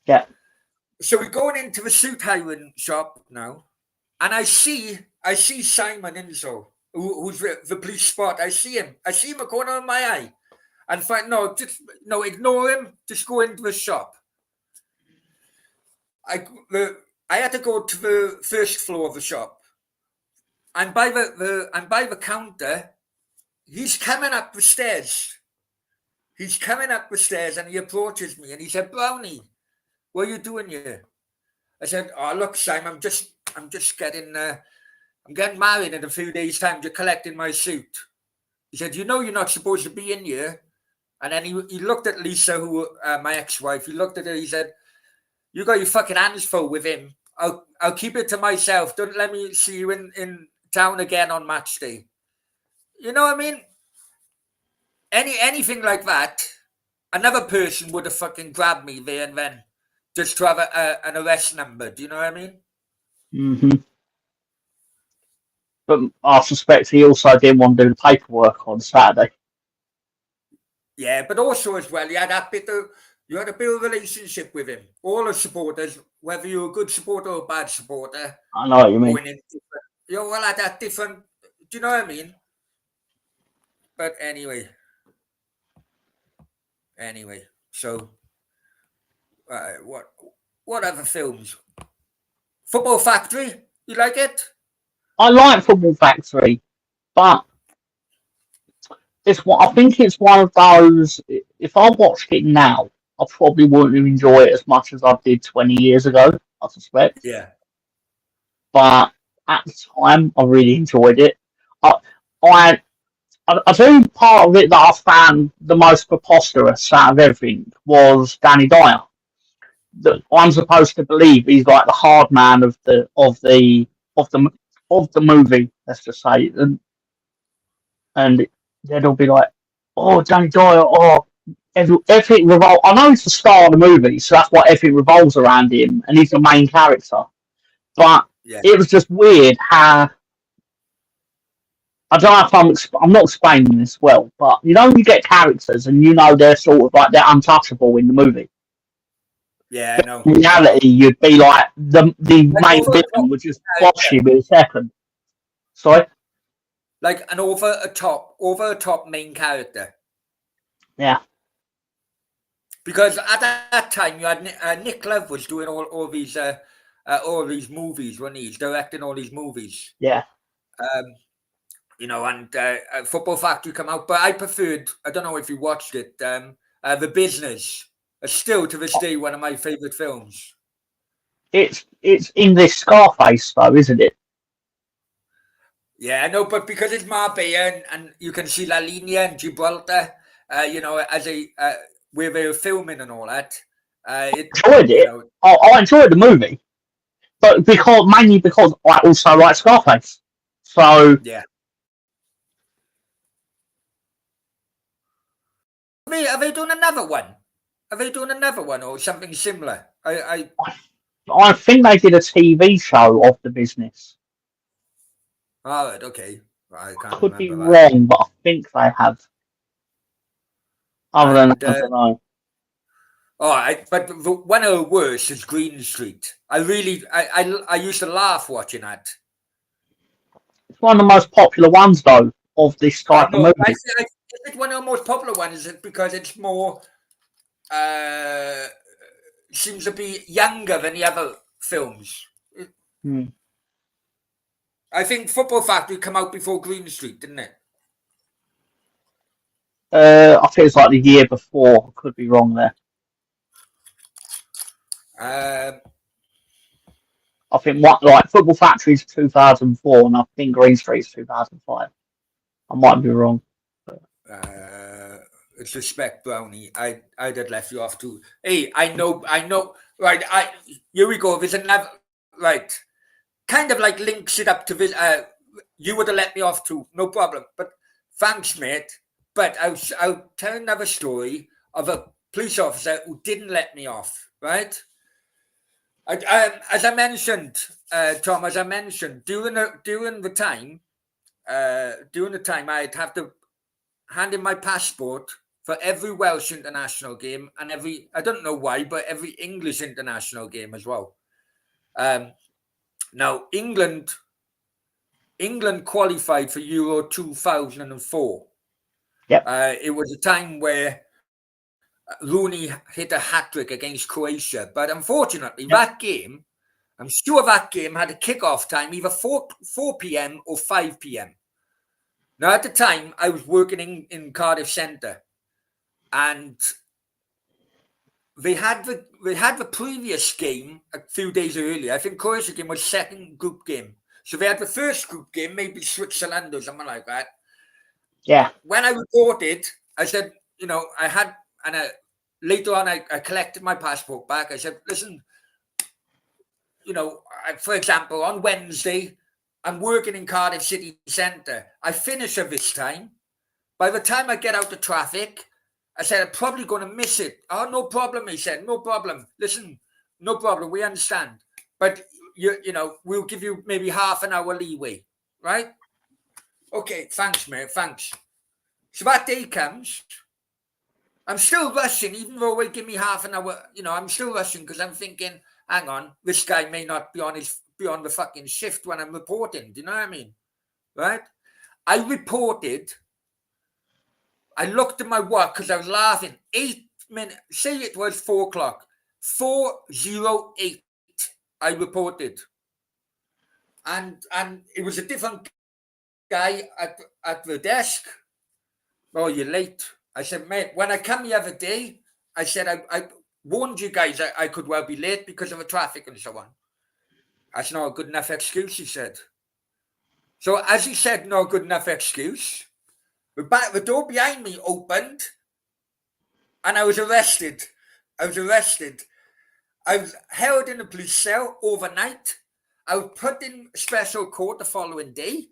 Yeah. So we're going into the suit hiring shop now, and I see Simon Inso, who's the police spot. I see him a corner of my eye, and ignore him. Just go into the shop. I had to go to the first floor of the shop, and by the counter, he's coming up the stairs. And he approaches me, and he said, "Brownie, what are you doing here?" I said, "Oh, look, Simon, I'm just getting I'm getting married in a few days' time. You're collecting my suit. He said, you know you're not supposed to be in here. And then he looked at Lisa, who my ex-wife. He looked at her. He said, you got your fucking hands full with him. I'll keep it to myself. Don't let me see you in town again on match day. You know what I mean? Anything like that, another person would have fucking grabbed me there and then just to have an arrest number. Do you know what I mean? Mm-hmm. But I suspect he also didn't want to do the paperwork on Saturday. Yeah, but also as well, you had a bit of relationship with him. All the supporters, whether you're a good supporter or a bad supporter, I know what you mean. You all had that different. Do you know what I mean? But anyway, so what other films? Football Factory, you like it? I like Football Factory, but I think it's one of those. If I watched it now, I probably wouldn't enjoy it as much as I did 20 years ago. I suspect. Yeah. But at the time, I really enjoyed it. I think part of it that I found the most preposterous out of everything was Danny Dyer. That I'm supposed to believe he's like the hard man of the movie. Let's just say, and then it'll be like, oh, Danny Dyer, oh, everything revolves. I know he's the star of the movie, so that's why everything revolves around him, and he's the main character. But it was just weird how. I don't know if I'm not explaining this well, but you know, you get characters and you know they're sort of like they're untouchable in the movie. Yeah, I know. In reality, you'd be like the main villain would just bosh you with a second. Sorry? Like an over a top main character. Yeah. Because at that time, you had Nick Love was doing all these movies, when he's directing all these movies. Yeah. You know, and Football Factory come out, but I preferred. I don't know if you watched it. The Business. Still to this day one of my favorite films. It's English Scarface though, isn't it? Yeah, I know, but because it's Marbella and you can see La Linea and Gibraltar, you know, as where they were filming and all that. Enjoyed it. I enjoyed the movie, but mainly because I also like Scarface. So yeah. Are they doing another one? Are they doing another one or something similar? I think they did a TV show of The Business. All right, okay. I could be wrong, but I think they have. Other than that, I don't know. All right, but one of the worst is Green Street. I used to laugh watching that. It's one of the most popular ones, though, of this type of movie. I think one of the most popular ones is because it's more seems to be younger than the other films. I think Football Factory came out before Green Street, didn't it? I think it's like the year before. I could be wrong there. I think Football Factory is 2004, and I think Green Street is 2005. I might be wrong. Suspect Brownie. I'd have left you off too. Hey, I know. Right, here we go. There's another right. Kind of like links it up to this. You would have let me off too, no problem. But thanks, mate. But I'll tell another story of a police officer who didn't let me off. Right. As I mentioned, Tom, during the time I'd have to hand in my passport for every Welsh international game and I don't know why, but every English international game as well. Now, England qualified for Euro 2004. Yep. It was a time where Rooney hit a hat-trick against Croatia. But unfortunately, that game, I'm sure that game had a kick-off time, either 4 p.m. or 5 p.m. Now, at the time, I was working in Cardiff Centre. And they had the previous game a few days earlier. I think Croatia game was second group game. So they had the first group game, maybe Switzerland or something like that. Yeah. When I reported, I said, you know, I had, and later on, I collected my passport back. I said, listen, you know, for example, on Wednesday, I'm working in Cardiff City Centre. I finish at this time. By the time I get out of traffic, I said, I'm probably going to miss it. Oh, no problem, he said. No problem. Listen, no problem. We understand. But, you know, we'll give you maybe half an hour leeway, right? Okay, thanks, mate. Thanks. So that day comes. I'm still rushing, even though they give me half an hour. You know, I'm still rushing because I'm thinking, hang on, this guy may not be on the fucking shift when I'm reporting. Do you know what I mean? Right? I reported. I looked at my watch because I was laughing. 8 minutes. Say it was 4 o'clock. 4:08. I reported, and it was a different guy at the desk. Oh, you're late. I said, mate, when I come the other day, I said, I warned you guys I could well be late because of the traffic and so on. That's not a good enough excuse, he said. So as he said, no good enough excuse, the door behind me opened and I was arrested. I was held in a police cell overnight. I was put in special court the following day.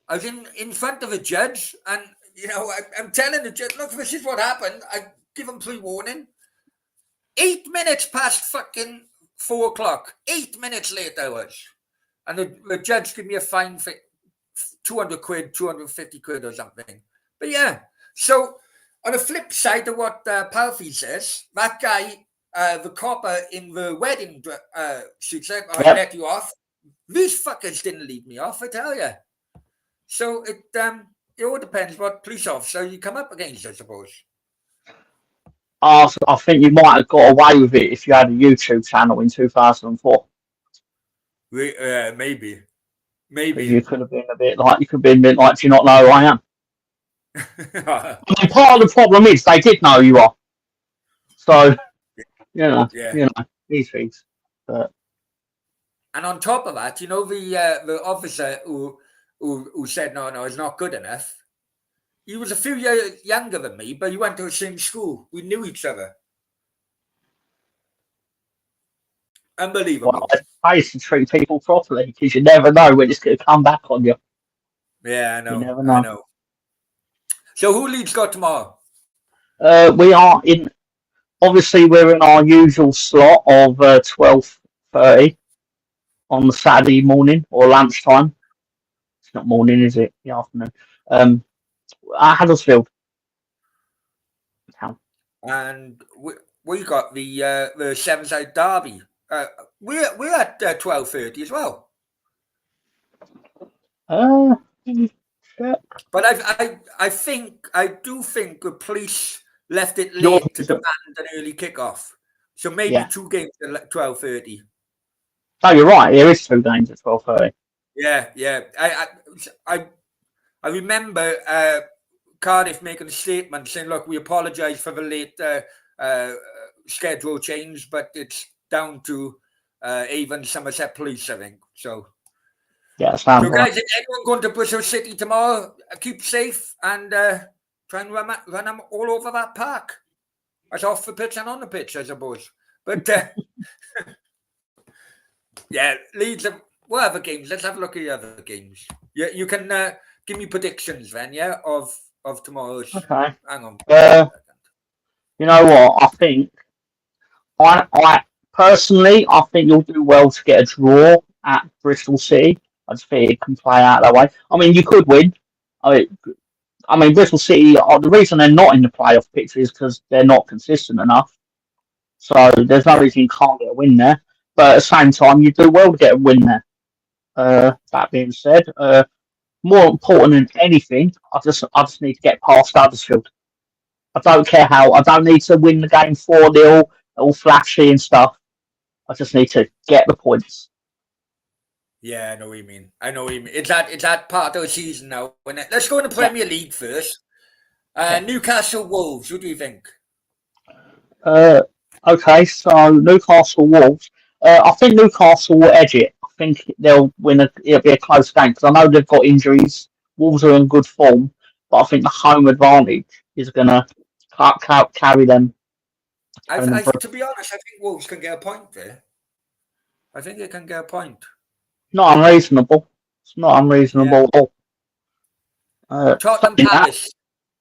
I was in front of a judge, and you know, I'm telling the judge, look, this is what happened. I give him pre-warning. 8 minutes past fucking 4 o'clock. 8 minutes late I was. And the judge gave me a fine for 200 quid, 250 quid or something. But yeah, so on the flip side of what Palfi says, that guy, the copper in the wedding shoot said, I let you off. These fuckers didn't leave me off, I tell you. So it all depends what police officer you come up against, I suppose. I think you might have got away with it if you had a YouTube channel in 2004. Maybe. You could have been a bit like, do you not know who I am? I mean, part of the problem is they did know you are. So, you know, these things. But. And on top of that, you know, the officer who said, no, it's not good enough. He was a few years younger than me, but he went to the same school. We knew each other. Unbelievable. Well, I used to treat people properly because you never know when it's going to come back on you. Yeah, I know. You never know. I know. So who Leeds got tomorrow? We are obviously we're in our usual slot of 12:30 on the Saturday morning or lunchtime. It's not morning, is it? The afternoon. At Huddersfield Town. And we got the Sevenside Derby. We're at 12:30 as well. But I do think the police left it late to demand an early kickoff. So maybe 2 games at 12:30. Oh, you're right. There is 2 games at 12:30. Yeah. I remember Cardiff making a statement saying, "Look, we apologise for the late schedule change, but it's down to Avon Somerset Police, I think." So. Yeah, so guys, if anyone going to Bristol City tomorrow, keep safe and try and run them all over that park. That's off the pitch and on the pitch, I suppose. But yeah, Leeds. What other games? Let's have a look at the other games. You can give me predictions then, of tomorrow's. Okay. Hang on. You know what? I think I personally, I think you'll do well to get a draw at Bristol City. I just think it can play out that way. I mean, you could win. I mean, Bristol City, the reason they're not in the playoff picture is because they're not consistent enough. So there's no reason you can't get a win there. But at the same time, you do well to get a win there. That being said, more important than anything, I just need to get past Huddersfield. I don't care how. I don't need to win the game 4-0, all flashy and stuff. I just need to get the points. Yeah, I know what you mean. It's that part of the season now. Let's go in the Premier League first. Newcastle Wolves. What do you think? Okay, so Newcastle Wolves. I think Newcastle will edge it. I think they'll win. It'll be a close game because I know they've got injuries. Wolves are in good form, but I think the home advantage is going to carry them. To be honest, I think Wolves can get a point there. I think they can get a point. Not unreasonable. It's not unreasonable at all. Tottenham Palace.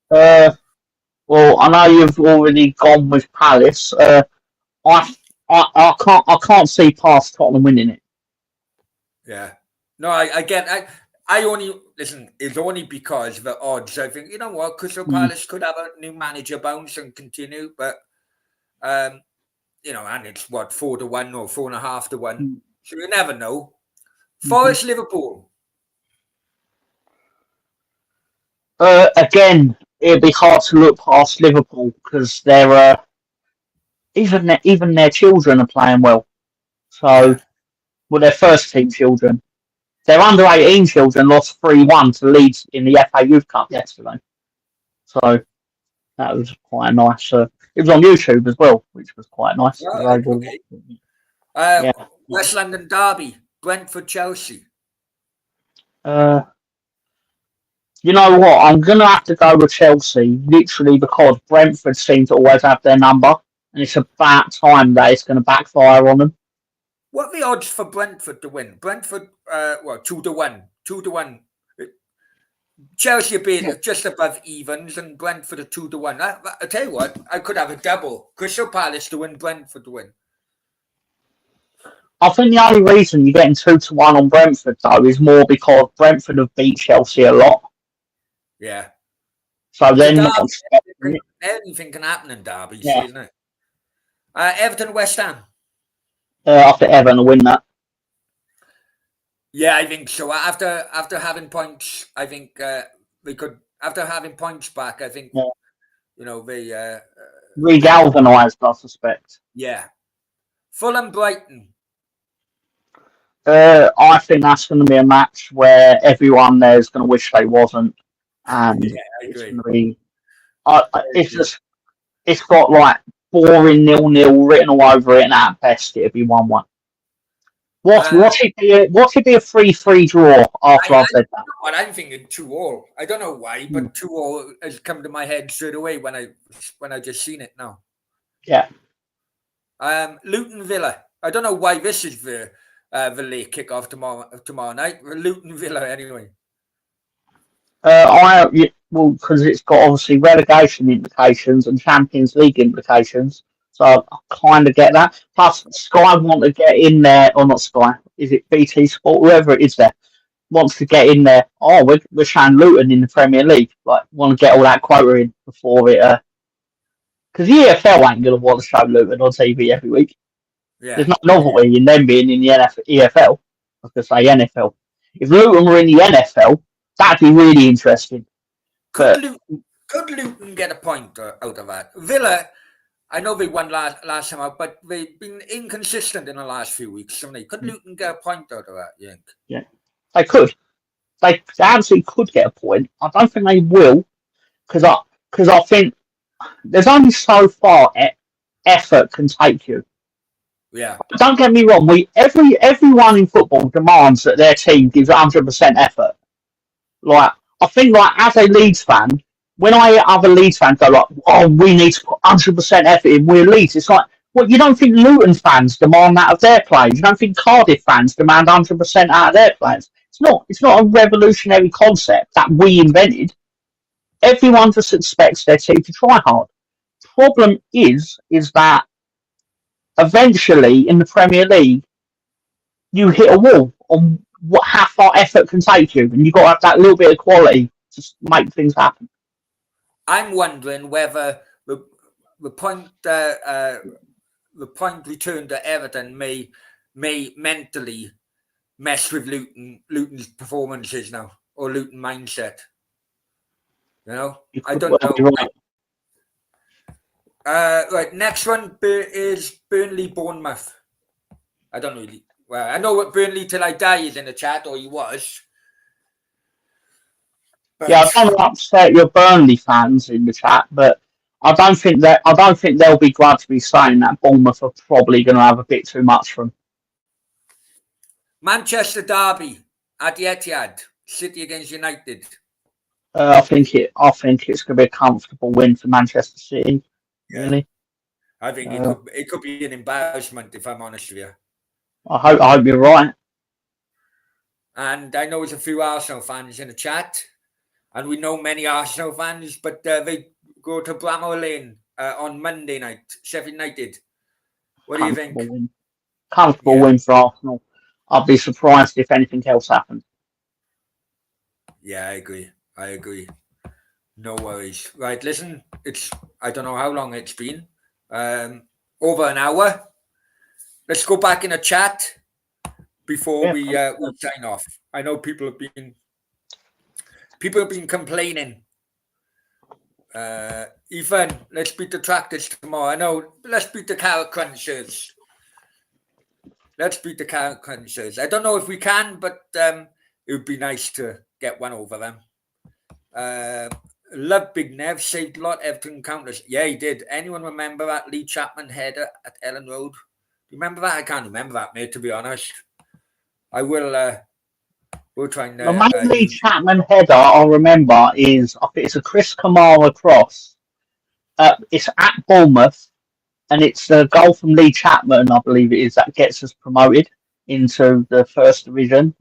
Well, I know you've already gone with Palace. I can't see past Tottenham winning it. Yeah. No, I get. I only listen. It's only because of the odds. I think you know what, Crystal Palace could have a new manager bounce and continue, but you know, and it's what 4-1 or 4.5-1. So you never know. Forest Liverpool. Again, it'd be hard to look past Liverpool because they're even their children are playing well. So, well, their first team children. Their under 18 children lost 3-1 to Leeds in the FA Youth Cup yesterday. So that was quite nice. It was on YouTube as well, which was quite nice. Okay. West London Derby, Brentford Chelsea. You know what? I'm going to have to go with Chelsea, literally because Brentford seem to always have their number, and it's about time that it's going to backfire on them. What are the odds for Brentford to win? Brentford, 2-1. 2-1. Chelsea are being just above evens, and Brentford are 2-1. I tell you what, I could have a double. Crystal Palace to win, Brentford to win. I think the only reason you're getting 2-1 on Brentford, though, is more because Brentford have beat Chelsea a lot. Yeah. So then not anything can happen in derbies, isn't it? Everton West Ham. I think Everton will win that. Yeah, I think so. After having points, I think they could. After having points back, I think you know they re-galvanised, I suspect. Yeah. Fulham Brighton. I think that's going to be a match where everyone there is going to wish they wasn't, and it's going to be. It's got like boring 0-0 written all over it, and at best it'd be 1-1. What it be a 3-3 draw after I've said that? What I'm thinking 2-2. I don't know why, but 2-2 has come to my head straight away when I just seen it now. Yeah. Luton Villa. I don't know why this is the late kickoff tomorrow night. Luton Villa anyway. Because it's got obviously relegation implications and Champions League implications. So I kind of get that. Plus, Sky want to get in there, or not Sky, is it BT Sport, whoever it is there, wants to get in there. Oh, we're showing Luton in the Premier League. Like, want to get all that quota in before it. Because the EFL ain't going to want to show Luton on TV every week. Yeah. There's no novelty in them being in the EFL. I was going to say NFL. If Luton were in the NFL, that'd be really interesting. Could Luton get a point out of that? Villa, I know they won last time out, but they've been inconsistent in the last few weeks, haven't they? Could Luton get a point out of that, you think? Yeah, they could. They absolutely could get a point. I don't think they will, because I think there's only so far effort can take you. Yeah. Don't get me wrong. Everyone in football demands that their team gives 100% effort. Like, I think, like, as a Leeds fan, when I hear other Leeds fans go like, "Oh, we need to put 100% effort in, we're Leeds," it's like, well, you don't think Luton fans demand that of their players? You don't think Cardiff fans demand 100% out of their players? It's not a revolutionary concept that we invented. Everyone just expects their team to try hard. Problem is that eventually in the Premier League, you hit a wall on how far effort can take you, and you've got to have that little bit of quality to make things happen. I'm wondering whether the point return to Everton may mentally mess with Luton's performances now, or Luton mindset. You know, I don't know. Right, next one is Burnley Bournemouth. I don't really. Well, I know what Burnley till I die is in the chat, or he was. But yeah, I don't want to upset your Burnley fans in the chat, but I don't think they'll be glad to be saying that Bournemouth are probably going to have a bit too much from. Manchester derby at the Etihad, City against United. I think it's going to be a comfortable win for Manchester City. Really, I think it could be an embarrassment, if I'm honest with you. I hope you're right. And I know there's a few Arsenal fans in the chat, and we know many Arsenal fans, but they go to Bramall Lane on Monday night, Sheffield United. What do you think? Comfortable win for Arsenal. I'd be surprised if anything else happened. Yeah, I agree. No worries. Right, listen, I don't know how long it's been. Over an hour. Let's go back in a chat before we sign off. I know people have been complaining. Ethan, let's beat the tractors tomorrow. I know, let's beat the carrot crunchers. I don't know if we can, but it would be nice to get one over them. Love Big Nev, saved a lot Everton counters. Yeah, he did. Anyone remember that Lee Chapman header at Ellen Road? Do you remember that? I can't remember that, mate, to be honest. I will we'll try and the main Lee Chapman header I remember is, I think it's a Chris Kamara cross. It's at Bournemouth, and it's the goal from Lee Chapman, I believe it is, that gets us promoted into the first division,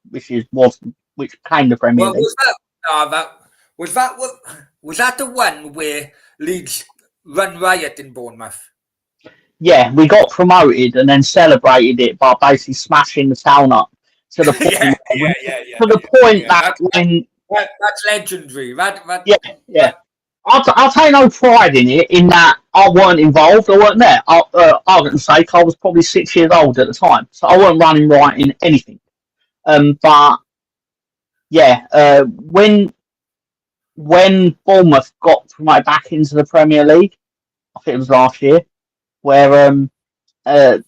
which became the Premier League. Was that the one where Leeds run riot in Bournemouth? Yeah, we got promoted and then celebrated it by basically smashing the town up to the point. That's legendary. I'll take no pride in it, in that I weren't involved. I weren't there. Argument's sake, I was probably 6 years old at the time, so I weren't running right in anything. But yeah, when Bournemouth got promoted back into the Premier League, I think it was last year, where they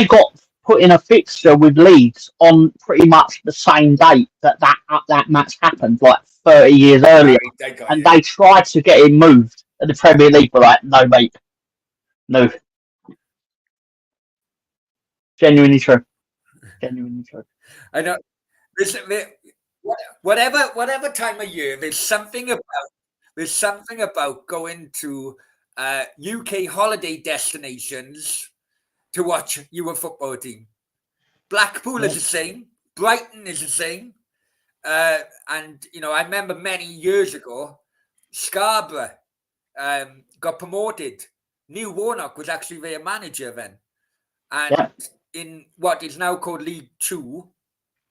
got put in a fixture with Leeds on pretty much the same date that match happened, like 30 years earlier, and they tried to get him moved, and the Premier League were like, no, mate, no. Genuinely true. I know. Whatever time of year, there's something about going to UK holiday destinations to watch your football team. Blackpool is the same. Brighton is the same. And, I remember many years ago, Scarborough got promoted. Neil Warnock was actually their manager then. And in what is now called League Two.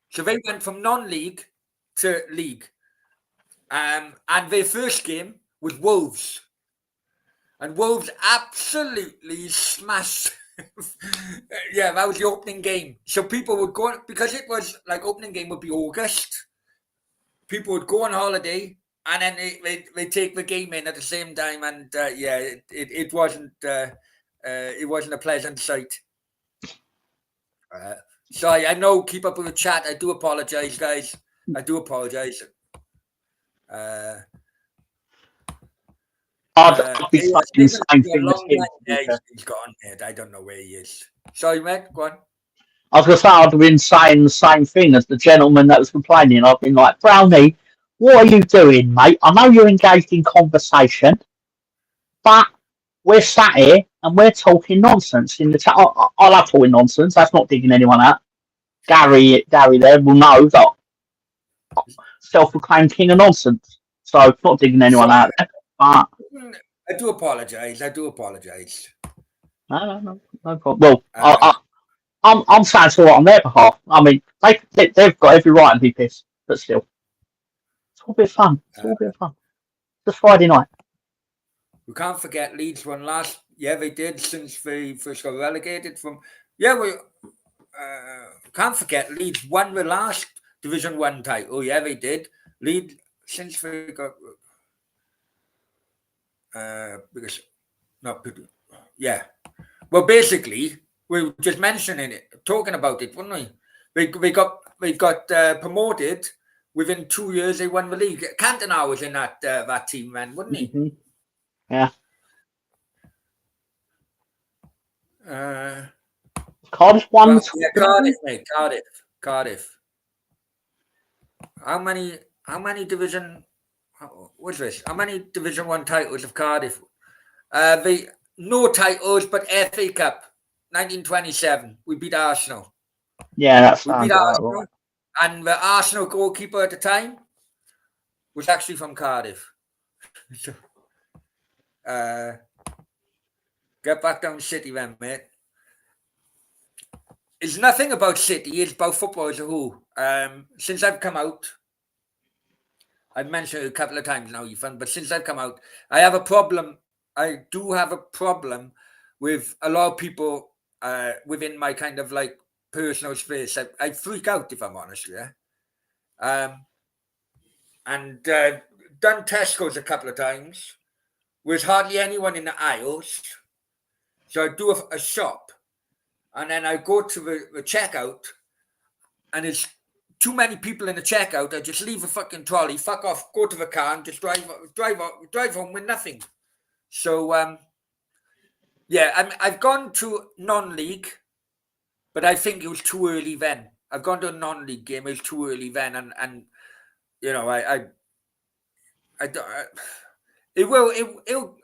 So they went from non-league to league. And their first game was Wolves. And Wolves absolutely smashed. Yeah, that was the opening game. So people would go, because it was like opening game would be August. People would go on holiday and then they take the game in at the same time. And it wasn't a pleasant sight. Sorry, I know, keep up with the chat. I do apologize, guys. I do apologize. I'd be saying the same thing as him. He's gone. I don't know where he is. Sorry, mate. Go on. I was going to say, I'd have been saying the same thing as the gentleman that was complaining. I've been like, Brownie, what are you doing, mate? I know you're engaged in conversation, but we're sat here and we're talking nonsense in the chat. I love talking nonsense. That's not digging anyone out. Gary there will know that self-proclaimed king of nonsense. So it's not digging anyone out there. But I do apologise. No problem. Well, I'm saying it's all right on their behalf. I mean, they've got every right to be pissed, but still, it's all a bit of fun. It's Friday night. We can't forget Leeds won last. Yeah, they did, since they first got relegated from. Yeah, we can't forget Leeds won the last Division 1 title. Oh, yeah, they did. Leeds, since they got. Because not people. Yeah. Well, basically, we were just mentioning it, talking about it, weren't we? They got promoted within 2 years. They won the league. Cantona was in that team then, wasn't he? Mm-hmm. Yeah. Cardiff won the Yeah, top Cardiff, division? mate. Cardiff. How many division? What's this? How many Division One titles have Cardiff? The no titles, but FA Cup, 1927. We beat Arsenal. Yeah, that We beat sounds about Arsenal, right. and the Arsenal goalkeeper at the time was actually from Cardiff. uh, get back down to City, then, mate. It's nothing about City. It's about football as a whole. Since I've come out, I've mentioned it a couple of times now, Ethan, but since I've come out, I have a problem. I do have a problem with a lot of people within my kind of like personal space. I freak out, if I'm honest, yeah. And done Tesco's a couple of times. With hardly anyone in the aisles. So I do a shop, and then I go to the checkout, and it's too many people in the checkout. I just leave the fucking trolley, fuck off, go to the car, and just drive home with nothing. So yeah, I've gone to non-league, but I think it was too early then. I've gone to a non-league game. It was too early then, and you know, it'll.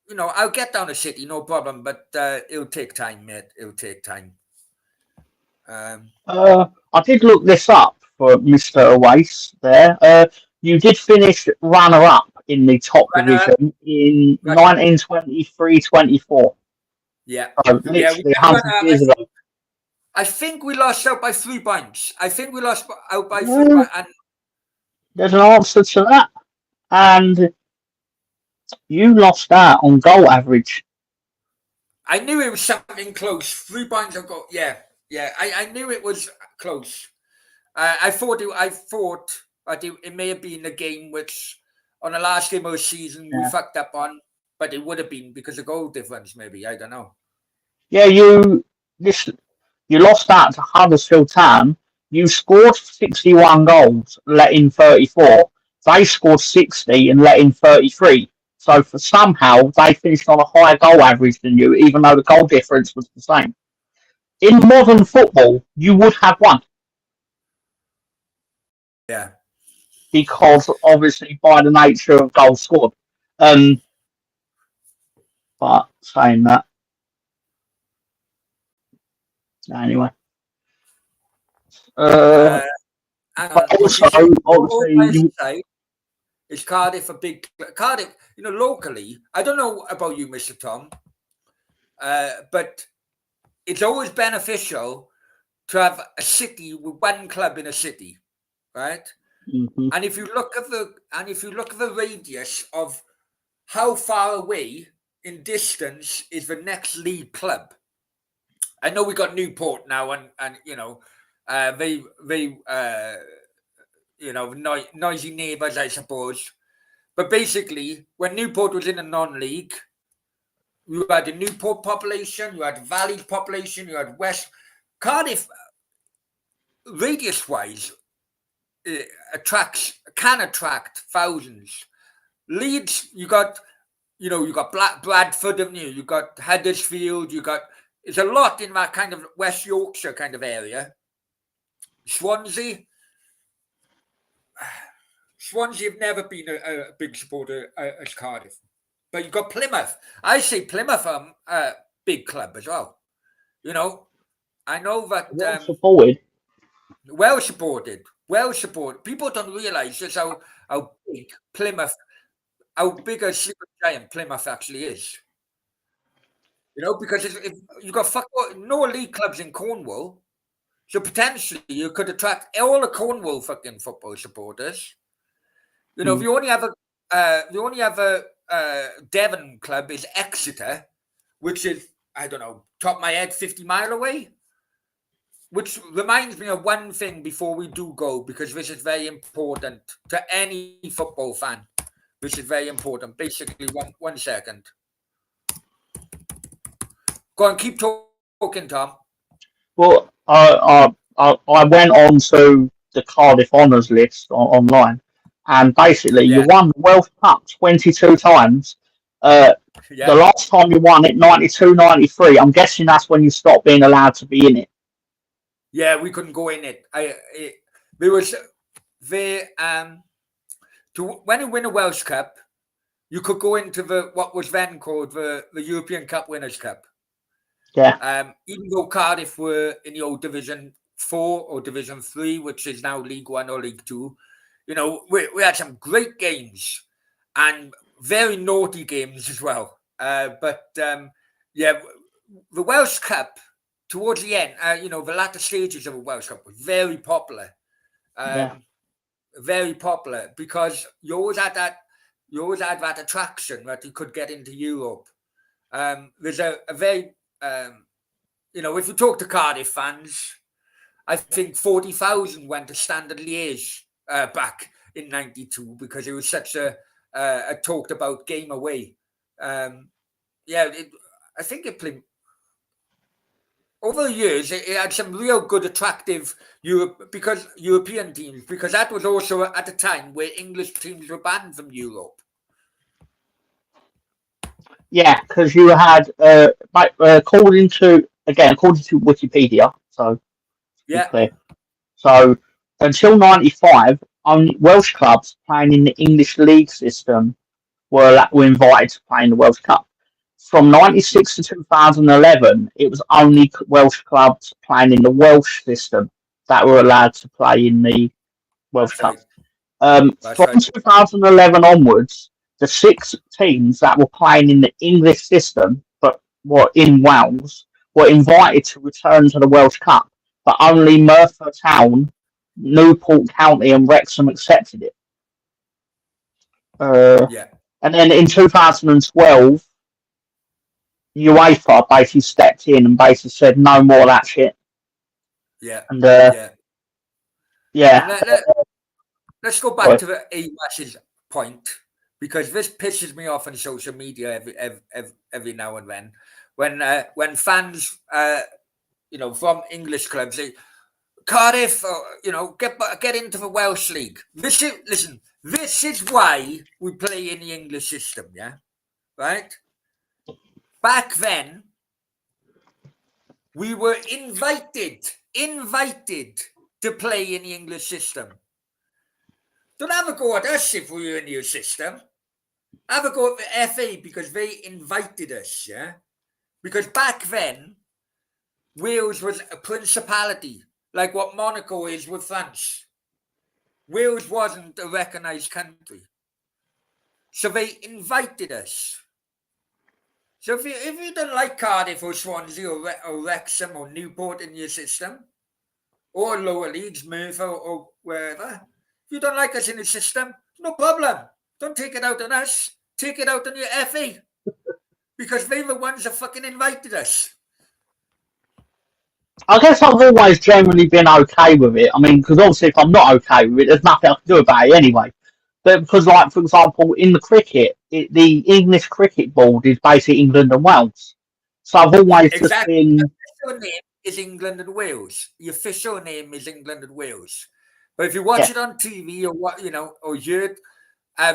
You know, I'll get down to City, no problem, but it'll take time, mate. It'll take time. I did look this up for Mr. Oase there. You did finish runner-up in the top division in 1923-24. Yeah. So Yeah, we literally did run 100 years ago. I think we lost out by 3 points. I think we lost out by 3 Well, points. And there's an answer to that. And you lost out on goal average. I knew it was something close. 3 points of goal. Yeah. I knew it was close. I thought but it may have been a game which, on the last game of the season, we fucked up on, but it would have been because of goal difference, maybe. I don't know. Yeah, you lost that to Huddersfield Town. You scored 61 goals, let in 34. They scored 60 and let in 33. So for somehow they finished on a higher goal average than you, even though the goal difference was the same. In modern football, you would have won. Yeah. Because obviously by the nature of goals scored. But saying that. Anyway. But also, obviously, is Cardiff a big Cardiff? You know, locally, I don't know about you, Mr. Tom, but it's always beneficial to have a city with one club in a city, right? Mm-hmm. And if you look at the radius of how far away in distance is the next league club. I know we got Newport now, and you know, they you know, noisy neighbours, I suppose. But basically, when Newport was in a non-league, you had the Newport population, you had Valley population, you had West. Cardiff, radius-wise, can attract thousands. Leeds, you got Bradford, haven't you? You got Huddersfield, it's a lot in that kind of West Yorkshire kind of area. Swansea have never been a big supporter as Cardiff. But you've got Plymouth. I say Plymouth are a big club as well. You know, I know that... Well supported. People don't realise just how big Plymouth, how big a sleeping giant Plymouth actually is. You know, because if you've got no league clubs in Cornwall, so potentially you could attract all the Cornwall fucking football supporters. You know, if you only have a Devon club is Exeter, which is, I don't know, top of my head, 50 miles away. Which reminds me of one thing before we do go, because this is very important to any football fan. This is very important. Basically, one second. Go on, keep talking, Tom. Well, I went on to the Cardiff Honours list online, and basically you won the World Cup 22 times, The Yeah, last time you won it, 92, 93. I'm guessing that's when you stopped being allowed to be in it. yeah, we couldn't go in it. There was when you win a Welsh Cup, you could go into what was then called the European Cup Winners' Cup. Yeah, Even though Cardiff were in the old Division 4 or Division 3, which is now League 1 or League 2, we had some great games and very naughty games as well. Yeah, the Welsh Cup towards the end, the latter stages of the Welsh Cup was very popular. yeah, Very popular because you always had that attraction that you could get into Europe. There's a very if you talk to Cardiff fans, I think 40,000 went to Standard Liège back in '92 because it was such a talked about game away. I think it played over the years. It had some real good, attractive European teams, because that was also at a time where English teams were banned from Europe. yeah. Because you had, according to Wikipedia, so to be Yeah, clear. So until '95, only Welsh clubs playing in the English league system were invited to play in the Welsh Cup. From '96 to 2011, it was only Welsh clubs playing in the Welsh system that were allowed to play in the Welsh that's Cup. right. That's From right. 2011 onwards, the 6 teams that were playing in the English system but were in Wales were invited to return to the Welsh Cup, but only Merthyr Town, Newport County, and Wrexham accepted it. Yeah, And then in 2012, UEFA basically stepped in and basically said no more of that shit. yeah, And yeah. And yeah, let's go back sorry. to the AWAS's point, because this pisses me off on social media every now and then when fans from English clubs say Cardiff, get into the Welsh League. This is why we play in the English system. Yeah, right. Back then, we were invited to play in the English system. Don't have a go at us if we were in your system. Have a go at the FA because they invited us, yeah? Because back then, Wales was a principality, like what Monaco is with France. Wales wasn't a recognised country. So they invited us. So if you don't like Cardiff or Swansea or Wrexham or Newport in your system, or lower leagues, Merthyr or wherever, if you don't like us in the system, no problem. Don't take it out on us. Take it out on your FA. Because they're the ones that fucking invited us. I guess I've always generally been okay with it. I mean, because obviously if I'm not okay with it, there's nothing I can do about it anyway. But because, like, for example, in the cricket, the English Cricket Board is basically England and Wales. So I've Yeah, always just exactly. been, The official name is England and Wales. The official name is England and Wales. But if you watch yeah. it on TV or or hear it,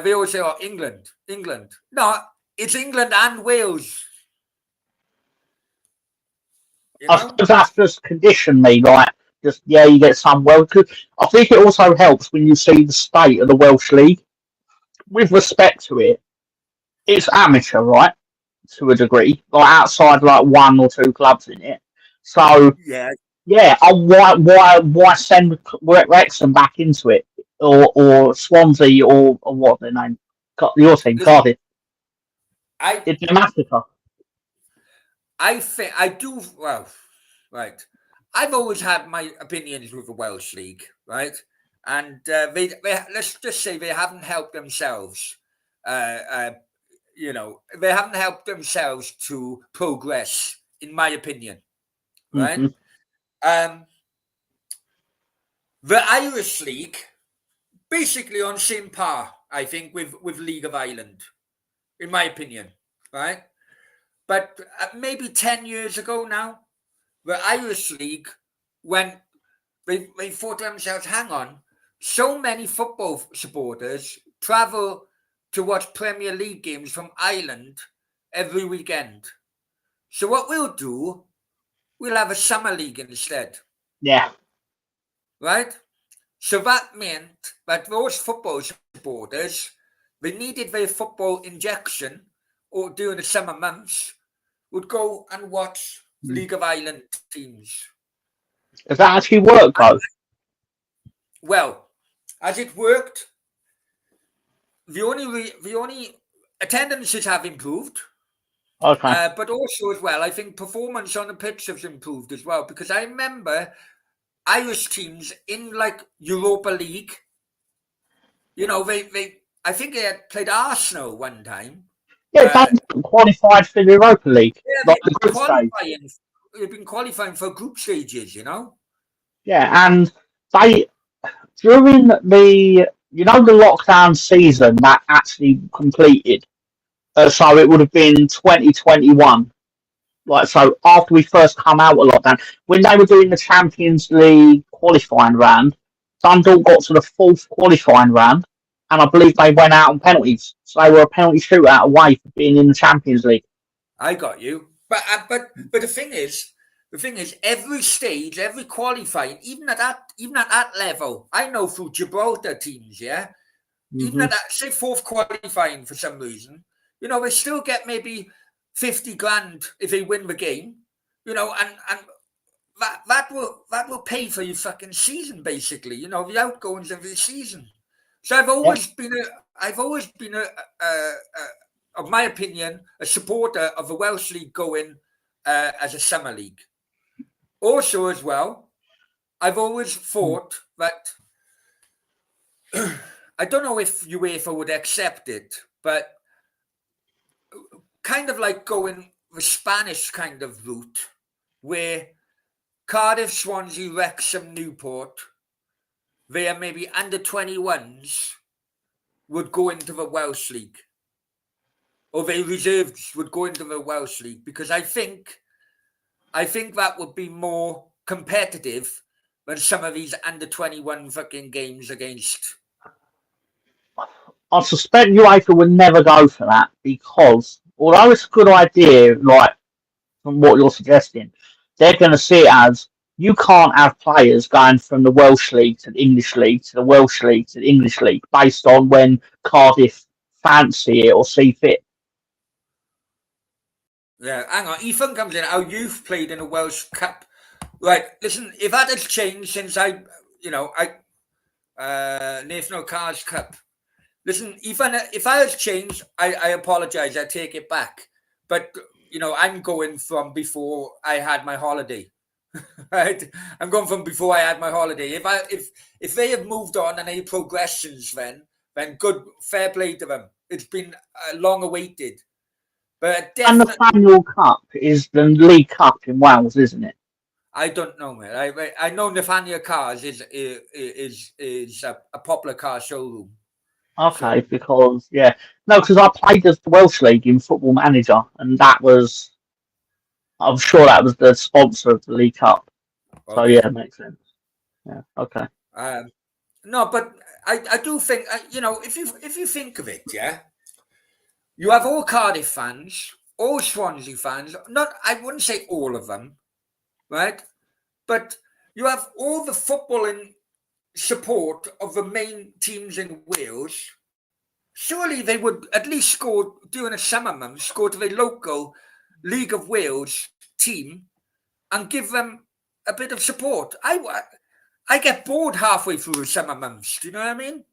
they always say, "Oh, England, England." No, it's England and Wales. You I know? suppose that's just conditioned me, like, just, yeah, you get some Welsh. Cause I think it also helps when you see the state of the Welsh League. With respect to it, it's amateur, right? To a degree, like outside like 1 or 2 clubs in it. So Yeah. yeah, why send Wrexham back into it, or Swansea, or what their name? Your team, Listen, Cardiff. I It's a massacre. I think I do well. Right. I've always had my opinions with the Welsh League, right? And they let's just say they haven't helped themselves. Uh, uh, they haven't helped themselves to progress, in my opinion, right? Hmm. Um, the Irish League, basically on same par, I think, with League of Ireland, in my opinion, right? But maybe 10 years ago now, the Irish League, when they thought to themselves, hang on, so many football supporters travel to watch Premier League games from Ireland every weekend. So what we'll do, we'll have a summer league instead. Yeah. Right? So that meant that those football supporters, they needed their football injection or during the summer months, would go and watch League of Ireland teams. Does that actually work, though? Well, as it worked, the only attendances have improved. Okay. But also as well, I think performance on the pitch has improved as well, because I remember Irish teams in like Europa League, you know, I think they had played Arsenal one time. Yeah, they qualified for the Europa League. Yeah, Like the group stage. They've been qualifying for group stages, you know? Yeah, and they, during the, you know, the lockdown season that actually completed, so it would have been 2021. Like, so after we first come out of lockdown, when they were doing the Champions League qualifying round, Dundalk got to the fourth qualifying round, and I believe they went out on penalties. So they were a penalty shootout away from being in the Champions League. I got you, but the thing is, every stage, every qualifying, even at that level, I know through Gibraltar teams, yeah, even at that, say, fourth qualifying for some reason, you know, they still get maybe 50 grand if they win the game, you know, and that will pay for your fucking season, basically, you know, the outgoings of the season. So I've always been of my opinion, a supporter of the Welsh League going as a summer league. Also, as well, I've always thought that I don't know if UEFA would accept it, but kind of like going the Spanish kind of route, where Cardiff, Swansea, Wrexham, Newport, their maybe under 21s would go into the Welsh League, or their reserves would go into the Welsh League, because I think that would be more competitive than some of these under 21 fucking games against. I suspect UEFA would never go for that, because although it's a good idea, like from what you're suggesting, they're going to see it as you can't have players going from the Welsh League to the English League to the Welsh League to the English League based on when Cardiff fancy it or see fit. Yeah, hang on. Ethan comes in. How you've played in a Welsh Cup. Right, listen, if that has changed since National Cars Cup. Listen, Ethan, if that has changed, I apologise. I take it back. But, you know, I'm going from before I had my holiday. Right? I'm going from before I had my holiday. If they have moved on and any progressions then good, fair play to them. It's been long awaited. But and the Nathaniel Cup is the League Cup in Wales, isn't it? I don't know, man. I know Nathaniel Cars is a popular car showroom. Okay, because because I played the Welsh League in Football Manager, and I'm sure that was the sponsor of the League Cup. Okay. So yeah, it makes sense. Yeah, okay. No, but I do think you know, if you think of it, yeah. You have all Cardiff fans, all Swansea fans, I wouldn't say all of them, right? But you have all the footballing support of the main teams in Wales. Surely they would at least score during a summer month, score to the local League of Wales team and give them a bit of support. I get bored halfway through the summer months. Do you know what I mean?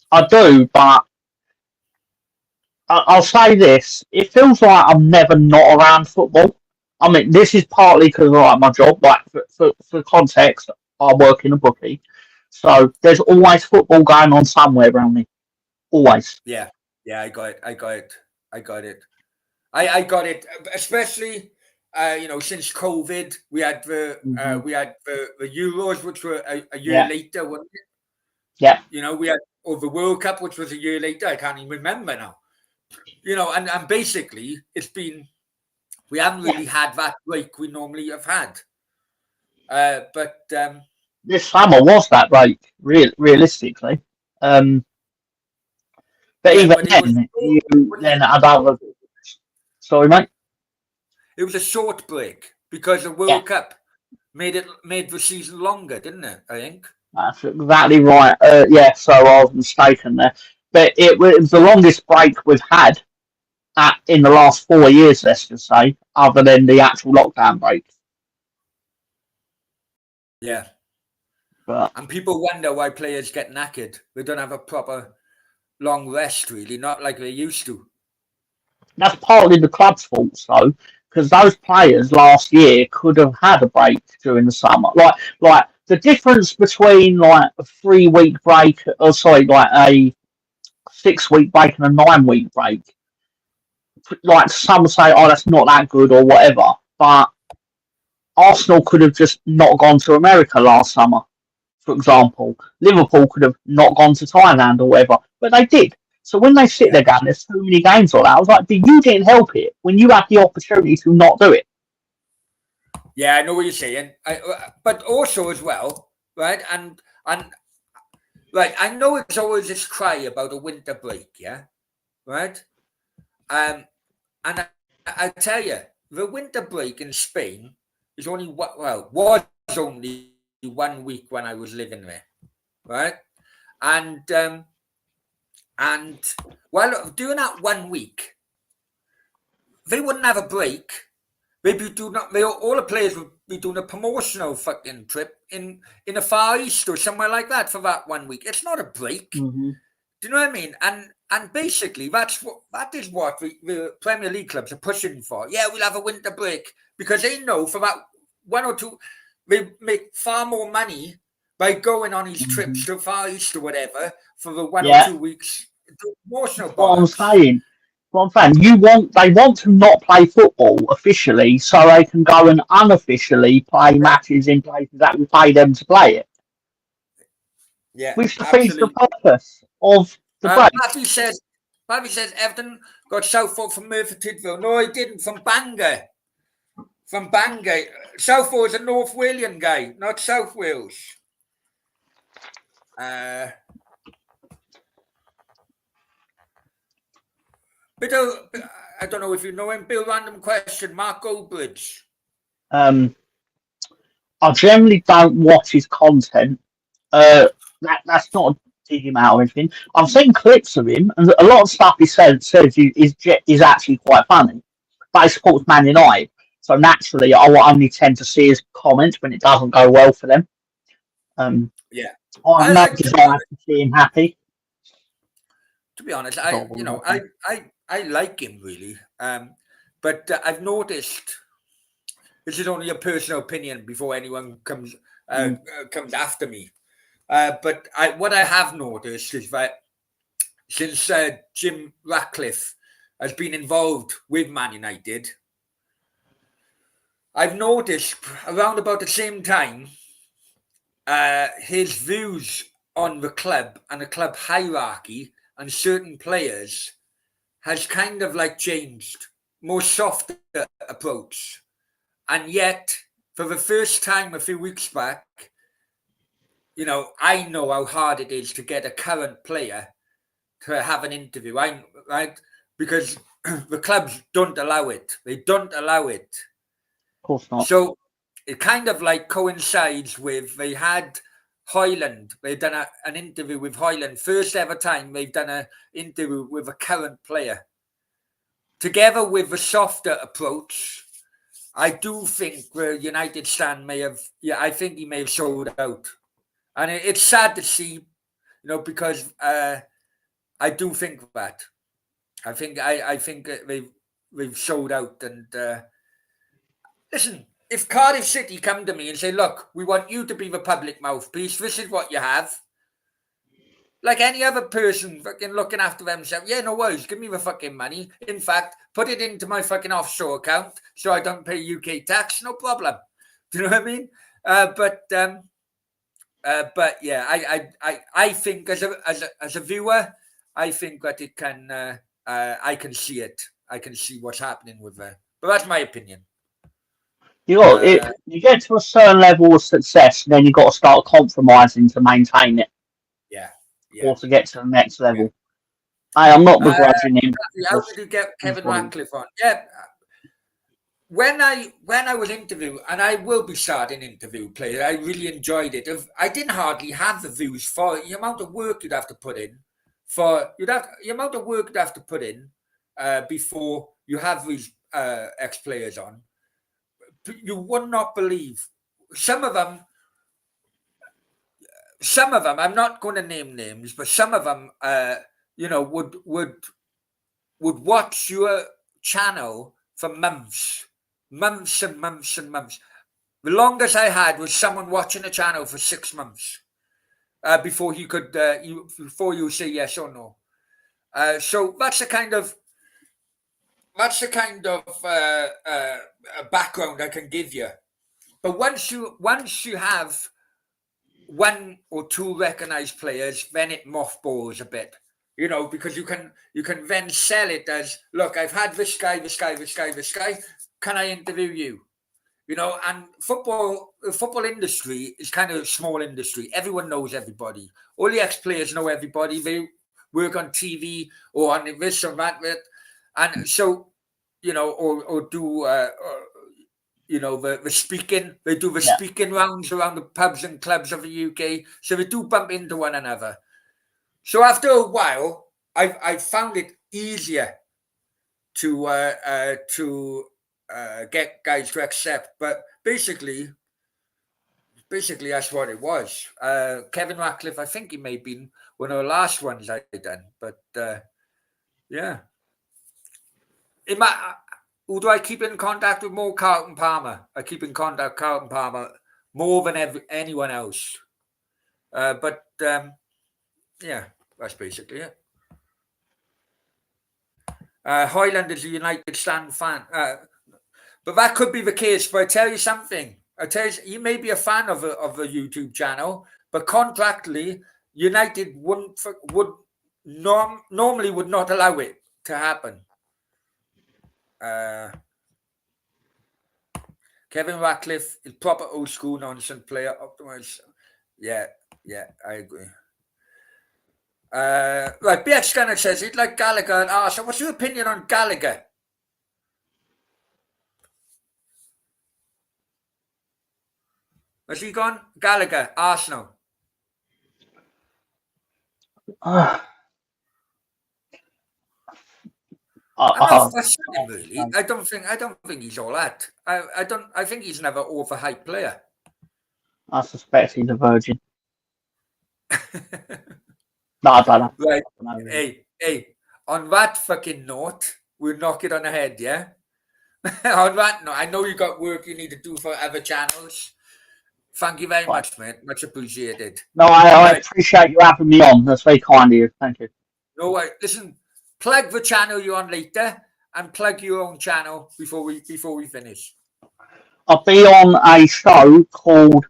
I do, but I'll say this: it feels like I'm never not around football. I mean, this is partly because I like my job. Like for context, I work in a bookie, so there's always football going on somewhere around me. Always. Yeah, I got it. I got it. Especially, you know, since COVID, we had the Euros, which were a year later, wasn't it? Yeah. You know, we had the World Cup, which was a year later. I can't even remember now. You know, and basically, we haven't really had that break we normally have had. But this summer was that break, realistically. But Yeah, even but then, you then had other. Sorry, mate. It was a short break because the Yeah, World Cup made the season longer, didn't it? I think. that's exactly right. Yeah, so I was mistaken there. But it was the longest break we've had in the last 4 years, let's just say, other than the actual lockdown break. Yeah. But And people wonder why players get knackered. They don't have a proper long rest, really, not like they used to. that's partly the club's fault, though, because those players last year could have had a break during the summer. Like the difference between like a 3 week break, or sorry, like a 6 week break and a 9 week break. Like some say, oh, that's not that good or whatever, but Arsenal could have just not gone to America last summer, for example. Liverpool could have not gone to Thailand or whatever, but they did. So when they sit there going, there's so many games like that, I was like, but you didn't help it when you had the opportunity to not do it. Yeah, I know what you're saying. But also as well, right? And right, I know it's always this cry about a winter break, yeah, right? And I tell you, the winter break in Spain is only was only 1 week when I was living there, right? And while during that 1 week, they wouldn't have a break. They'd be doing all the players would be doing a promotional fucking trip in the Far East or somewhere like that for that 1 week. It's not a break. Mm-hmm. Do you know what I mean? And basically that is what the Premier League clubs are pushing for. Yeah, we'll have a winter break because they know for that 1 or 2 they make far more money by going on these trips to Far East or whatever for the 1 or 2 weeks. Promotional That's what I'm bollocks. saying. What I'm saying, they want to not play football officially so they can go and unofficially play matches in places that will pay them to play it. Yeah, Which defeats the absolutely. purpose of the break. Pappy says Everton got Southall from Merthyr Tydfil. No, he didn't. From Bangor. From Bangor. Southall is a North Walian guy, not South Wales. Bill, I don't know if you know him. Bill, random question. Mark Goldbridge. I generally don't watch his content. That's not dig him out or anything. I've seen clips of him, and a lot of stuff he says is actually quite funny. But he supports Man United, so naturally I will only tend to see his comments when it doesn't go well for them. Yeah, I have no desire to see him happy. To be honest, I like him really, but I've noticed. This is only a personal opinion before anyone comes after me. But what I have noticed is that since Jim Ratcliffe has been involved with Man United, I've noticed around about the same time his views on the club and the club hierarchy and certain players has kind of like changed, more softer approach. And yet, for the first time a few weeks back, I know how hard it is to get a current player to have an interview. Right? Because the clubs don't allow it. They don't allow it. Of course not. So it kind of like coincides with they had Hoyland. They've done an interview with Hoyland. First ever time they've done an interview with a current player. Together with the softer approach, I do think the United stand may have. Yeah, I think he may have sold out, and it's sad to see, because I do think that. I think they've sold out, and listen. If Cardiff City come to me and say, "Look, we want you to be the public mouthpiece. This is what you have." Like any other person fucking looking after themselves. Yeah, no worries. Give me the fucking money. In fact, put it into my fucking offshore account so I don't pay UK tax. No problem. Do you know what I mean? But yeah, I think as a viewer, I think that it can. I can see it. I can see what's happening with that. But that's my opinion. You get to a certain level of success, and then you've got to start compromising to maintain it. or to get to the next level. I'm not begrudging him. How did you get Kevin Ratcliffe on? Yeah. When I was interviewed, and I will be starting interview players, I really enjoyed it. I didn't hardly have the views for the amount of work you'd have to put in before you have these ex-players on. You would not believe some of them. I'm not going to name names, but some of them, would watch your channel for months and months and months. The longest I had was someone watching a channel for 6 months before he could before you say yes or no. So that's the kind of background I can give you. But once you have 1 or 2 recognized players, then it mothballs a bit, because you can then sell it as, look, I've had this guy. Can I interview you? And the football industry is kind of a small industry. Everyone knows everybody. All the ex-players know everybody. They work on TV or on this or that. And so, or do, the speaking. They do the speaking rounds around the pubs and clubs of the UK. So they do bump into one another. So after a while, I found it easier to get guys to accept, but basically that's what it was. Kevin Ratcliffe, I think he may have been one of the last ones I done, but yeah. Who do I keep in contact with more? Carlton Palmer. I keep in contact with Carlton Palmer more than anyone else. But yeah, that's basically it. Highland is a United stand fan. But that could be the case. But I tell you something. You may be a fan of a YouTube channel, but contractually, United normally would not allow it to happen. Kevin Ratcliffe is proper old school nonsense player. Optimized. Yeah, I agree. Right, BX Scanner says he'd like Gallagher and Arsenal. What's your opinion on Gallagher? Has he gone? Gallagher, Arsenal. I'm not frustrated, really. I don't think he's all that. I think he's never overhyped player. I suspect he's a virgin. No, I don't know. Right. Hey, on that fucking note, we'll knock it on the head, yeah? On that note, I know you got work you need to do for other channels. Thank you very much, mate. Much appreciated. No, I appreciate you having me on. That's very kind of you. Thank you. No way. Listen, plug the channel you're on later and plug your own channel before we finish. I'll be on a show called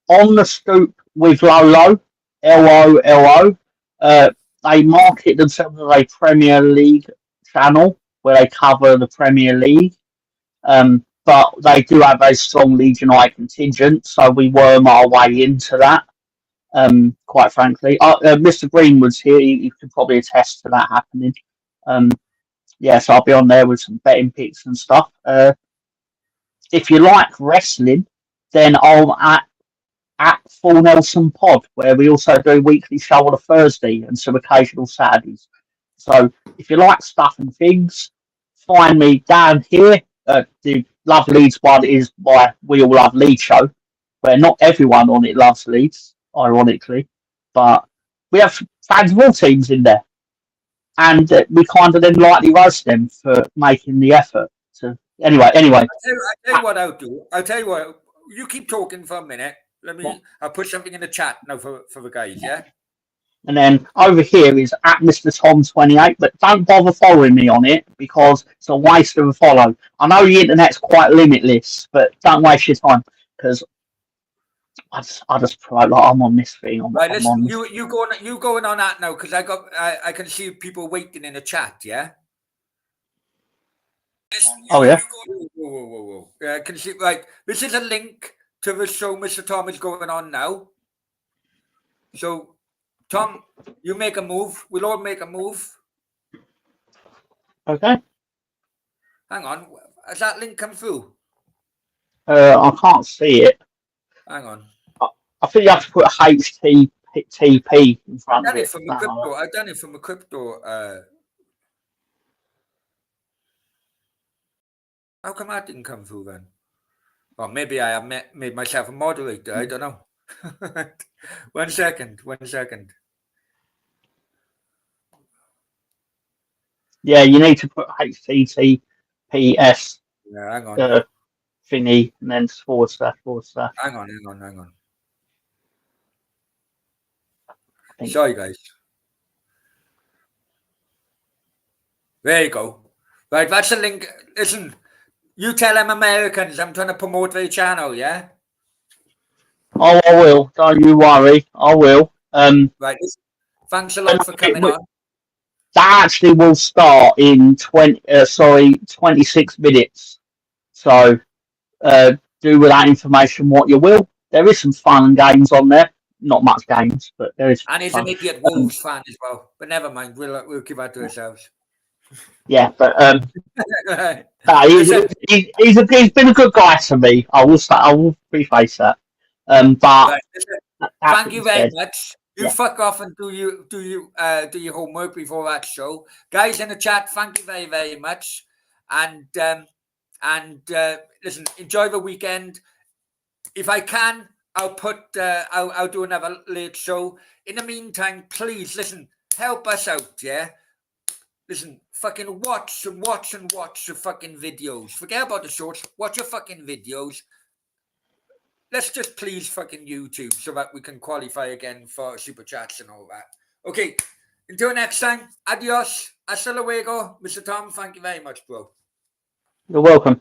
On the Scoop with Lolo, LOLO. They market themselves as a Premier League channel where they cover the Premier League. But they do have a strong Leeds United contingent, so we worm our way into that, quite frankly. Mr. Greenwood's here, he could probably attest to that happening. So I'll be on there with some betting picks and stuff. If you like wrestling, then I'm at Full Nelson Pod, where we also do a weekly show on a Thursday and some occasional Saturdays. So if you like stuff and things, find me down here. The Love Leeds one is my We All Love Leeds show, where not everyone on it loves Leeds, ironically, but we have fans of all teams in there. And we kind of then lightly roast them for making the effort. So anyway. I'll tell you what I'll do. I'll tell you what. You keep talking for a minute. I'll put something in the chat now for the guys, yeah? And then over here is at Mr. Tom28, but don't bother following me on it because it's a waste of a follow. I know the internet's quite limitless, but don't waste your time because I just promote like I'm on this thing. Right, listen, you going on that now because I can see people waiting in the chat, yeah? Oh yeah. Whoa. I can see, right. This is a link to the show Mr. Tom is going on now. So Tom, you make a move. We'll all make a move. Okay. Hang on. Has that link come through? I can't see it. Hang on. I think you have to put HTTP in front I've of done it it. from a crypto. I've done it from a crypto. How come that didn't come through then? Well, maybe I have made myself a moderator. I don't know. 1 second. 1 second. Yeah, you need to put HTTPS Yeah, hang on. thingy and then // Hang on. Sorry, guys. There you go. Right, that's the link. Listen, you tell them Americans I'm trying to promote their channel, yeah? Oh, I will. Don't you worry. I will. Right. Thanks a lot for coming on. That actually will start in 26 minutes. So do with that information what you will. There is some fun and games on there. Not much games, but there is. And he's an idiot Wolves fan as well. But never mind. We'll keep that to ourselves. Yeah, but Listen, he's been a good guy to me. I will preface that. But right, listen, thank you very much. You fuck off and do your homework before that show, guys in the chat. Thank you very, very much, and listen, enjoy the weekend. If I can, I'll do another late show. In the meantime, please listen, help us out, yeah. Listen, fucking watch the fucking videos. Forget about the shorts. Watch your fucking videos. Let's just please fucking YouTube so that we can qualify again for super chats and all that. Okay, until next time, adios, hasta luego, Mr. Tom. Thank you very much, bro. You're welcome.